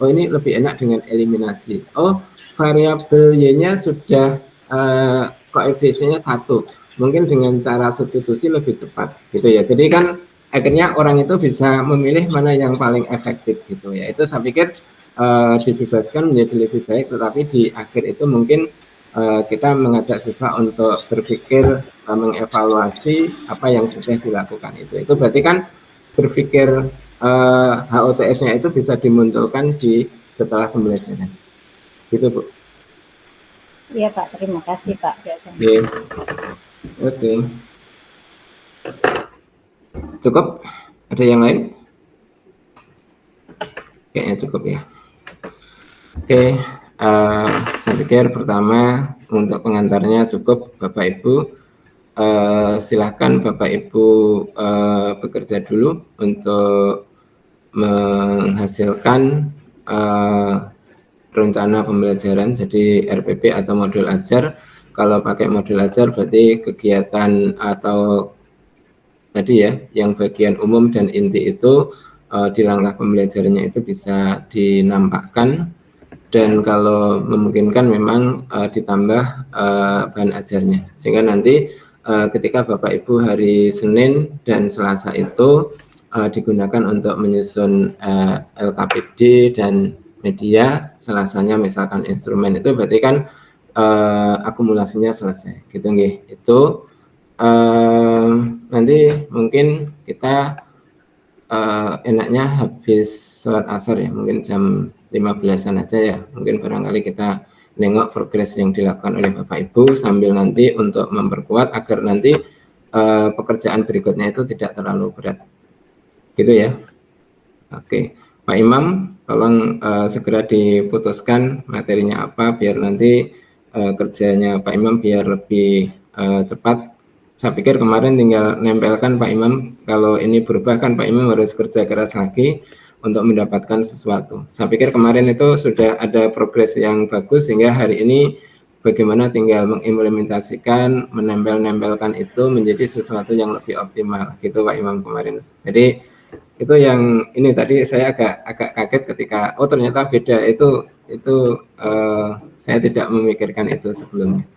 Oh, ini lebih enak dengan eliminasi. Oh, variabel Y-nya sudah koefisiennya 1. Mungkin dengan cara substitusi lebih cepat gitu ya. Jadi kan akhirnya orang itu bisa memilih mana yang paling efektif gitu ya. Itu saya pikir dibebaskan menjadi lebih baik, tetapi di akhir itu mungkin kita mengajak siswa untuk berpikir, mengevaluasi apa yang sudah dilakukan itu berarti kan berpikir HOTS-nya itu bisa dimunculkan setelah pembelajaran gitu Bu. Iya Pak, terima kasih Pak. Oke. Cukup? Ada yang lain? Kayaknya cukup ya. Oke. Saya pikir pertama untuk pengantarnya cukup Bapak Ibu. Silahkan Bapak Ibu bekerja dulu untuk menghasilkan rencana pembelajaran, jadi RPP atau modul ajar. Kalau pakai modul ajar berarti kegiatan atau tadi ya yang bagian umum dan inti itu di langkah pembelajarannya itu bisa dinampakkan. Dan kalau memungkinkan memang ditambah bahan ajarnya, sehingga nanti ketika Bapak Ibu hari Senin dan Selasa itu digunakan untuk menyusun LKPD dan media, Selasanya misalkan instrumen, itu berarti kan akumulasinya selesai gitu nggih. Itu nanti mungkin kita enaknya habis sholat asar ya, mungkin jam 15-an aja ya, mungkin barangkali kita nengok progres yang dilakukan oleh Bapak Ibu sambil nanti untuk memperkuat agar nanti pekerjaan berikutnya itu tidak terlalu berat. Gitu ya. Oke, Pak Imam, tolong segera diputuskan materinya apa biar nanti kerjanya Pak Imam biar lebih cepat. Saya pikir kemarin tinggal nempelkan Pak Imam, kalau ini berubah kan Pak Imam harus kerja keras lagi untuk mendapatkan sesuatu. Saya pikir kemarin itu sudah ada progres yang bagus sehingga hari ini bagaimana tinggal mengimplementasikan, menempel-nempelkan itu menjadi sesuatu yang lebih optimal. Gitu Pak Imam kemarin. Jadi itu yang ini tadi saya agak kaget ketika ternyata beda itu saya tidak memikirkan itu sebelumnya.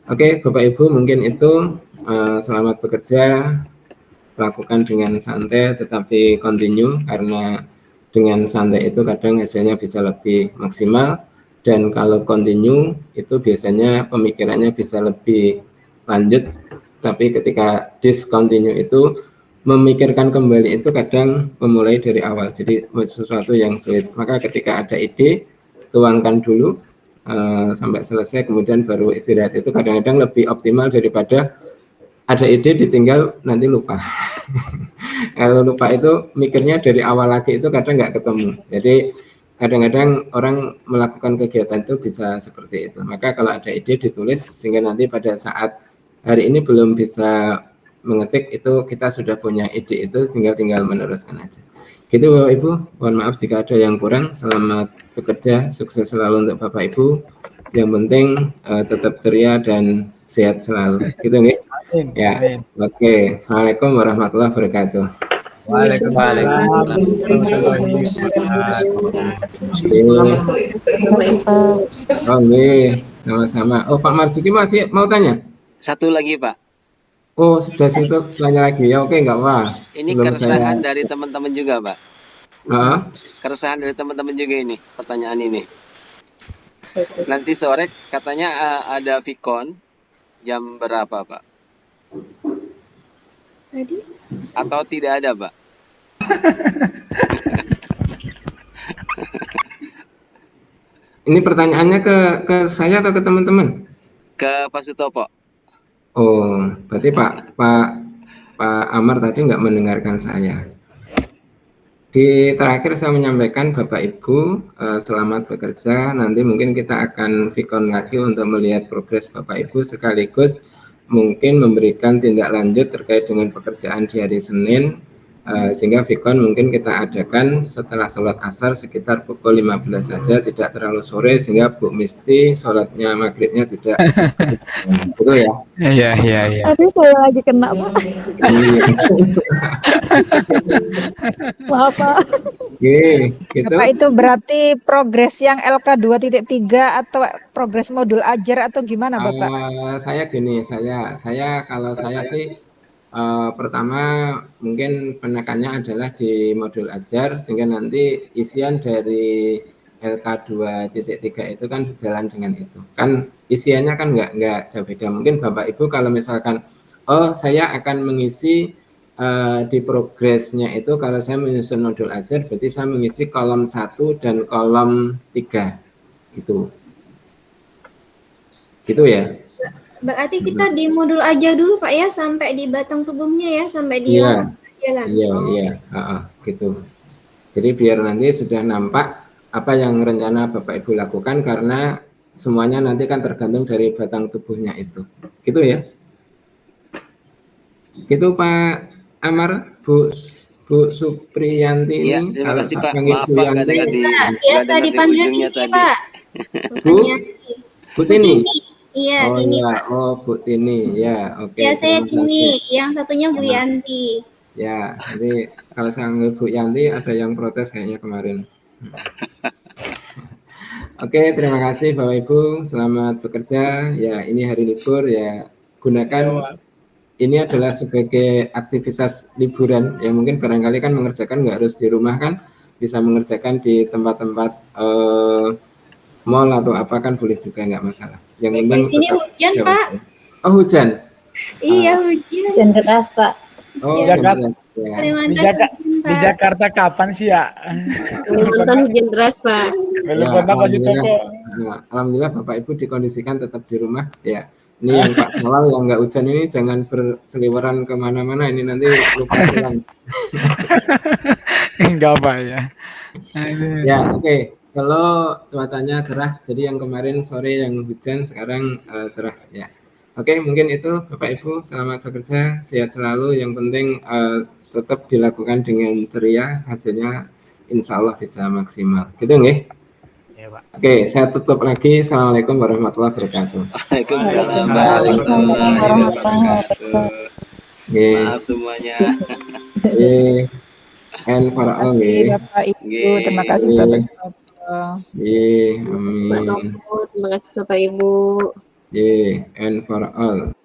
Oke, Bapak Ibu mungkin itu selamat bekerja, lakukan dengan santai tetapi continue karena dengan santai itu kadang hasilnya bisa lebih maksimal dan kalau continue itu biasanya pemikirannya bisa lebih lanjut, tapi ketika discontinue itu memikirkan kembali itu kadang memulai dari awal, jadi sesuatu yang sulit. Maka ketika ada ide, tuangkan dulu sampai selesai, kemudian baru istirahat. Itu kadang-kadang lebih optimal daripada ada ide ditinggal nanti lupa. Kalau lupa itu mikirnya dari awal lagi itu kadang nggak ketemu. Jadi kadang-kadang orang melakukan kegiatan itu bisa seperti itu. Maka kalau ada ide ditulis sehingga nanti pada saat hari ini belum bisa mengetik itu kita sudah punya ide itu tinggal meneruskan aja. Gitu Bapak Ibu, mohon maaf jika ada yang kurang. Selamat bekerja, sukses selalu untuk Bapak Ibu. Yang penting tetap ceria dan sehat selalu. Gitu nggih? Ya. Oke. Assalamualaikum warahmatullahi wabarakatuh. Waalaikumsalam warahmatullahi wabarakatuh. Oke, sama-sama. Oh, Pak Marzuki masih mau tanya? Satu lagi Pak. Oh, sudah situ tanya lagi ya. Oke, enggak apa. Ini keresahan dari teman-teman juga, Pak. Keresahan dari teman-teman juga ini, pertanyaan ini. Nanti sore katanya ada Vicon jam berapa, Pak? Tadi? Atau tidak ada, Pak? Ini pertanyaannya ke saya atau ke teman-teman? Ke Pak Sutopo. Oh, berarti Pak Amar tadi nggak mendengarkan saya. Di terakhir saya menyampaikan Bapak Ibu selamat bekerja. Nanti mungkin kita akan vicon lagi untuk melihat progres Bapak Ibu sekaligus mungkin memberikan tindak lanjut terkait dengan pekerjaan di hari Senin. Sehingga vicon mungkin kita adakan setelah sholat asar sekitar pukul 15 saja, tidak terlalu sore sehingga Bu Misti sholatnya maghribnya tidak betul ya? Iya. Tapi saya lagi kena Pak. Maaf Pak. Oke, gitu. Pak itu berarti progres yang LK 2.3 atau progres modul ajar atau gimana Bapak? Saya gini, saya kalau saya sih pertama mungkin penekannya adalah di modul ajar sehingga nanti isian dari LK 2.3 itu kan sejalan dengan itu. Kan isiannya kan nggak jauh beda. Mungkin Bapak Ibu kalau misalkan saya akan mengisi di progresnya itu kalau saya menyusun modul ajar berarti saya mengisi kolom 1 dan kolom 3 gitu. Gitu ya. Berarti kita di modul aja dulu Pak ya, sampai di batang tubuhnya ya, sampai di jalan. Iya, gitu. Jadi biar nanti sudah nampak apa yang rencana Bapak Ibu lakukan karena semuanya nanti kan tergantung dari batang tubuhnya itu. Gitu ya. Gitu Pak Amar, Bu Supriyanti ini. Iya, terima kasih Pak. Maaf Pak, nggak dengar biasa dipanggil Tini Pak. Bu Tini. Iya, Tini Pak. Bu Tini, ya, oke. Ya, saya Tini, yang satunya Bu Yanti. Ya, jadi kalau saya panggil Bu Yanti ada yang protes kayaknya kemarin. Oke, terima kasih Bapak Ibu, selamat bekerja. Ya, ini hari libur ya, gunakan ini adalah sebagai aktivitas liburan. Ya mungkin barangkali kan mengerjakan nggak harus di rumah kan, bisa mengerjakan di tempat-tempat mall atau apa kan boleh juga, nggak masalah. Yang di sini hujan Pak. Oh hujan. Iya hujan. Hujan deras Pak. Oh Jakarta. Ya. Di Jakarta kapan sih ya? Kalimantan hujan deras Pak. Belum pernah Pak Sutopo. Nah, alhamdulillah Bapak Ibu dikondisikan tetap di rumah ya. Ini yang Pak Salal yang nggak hujan ini jangan berseliweran kemana-mana, ini nanti lupa pulang. Enggak Pak ya. Ya oke. Kalau cuacanya cerah, jadi yang kemarin sore yang hujan sekarang cerah ya. Oke, mungkin itu Bapak Ibu, selamat bekerja, sehat selalu. Yang penting tetap dilakukan dengan ceria, hasilnya insya Allah bisa maksimal. Gitu nggih? Ya, Pak. Oke, saya tutup lagi. Assalamualaikum warahmatullahi wabarakatuh. Waalaikumsalam warahmatullahi wabarakatuh. Maaf semuanya. And for all kasih Bapak Ibu, terima kasih Bapak Amin. Terima kasih Bapak Ibu. And for all.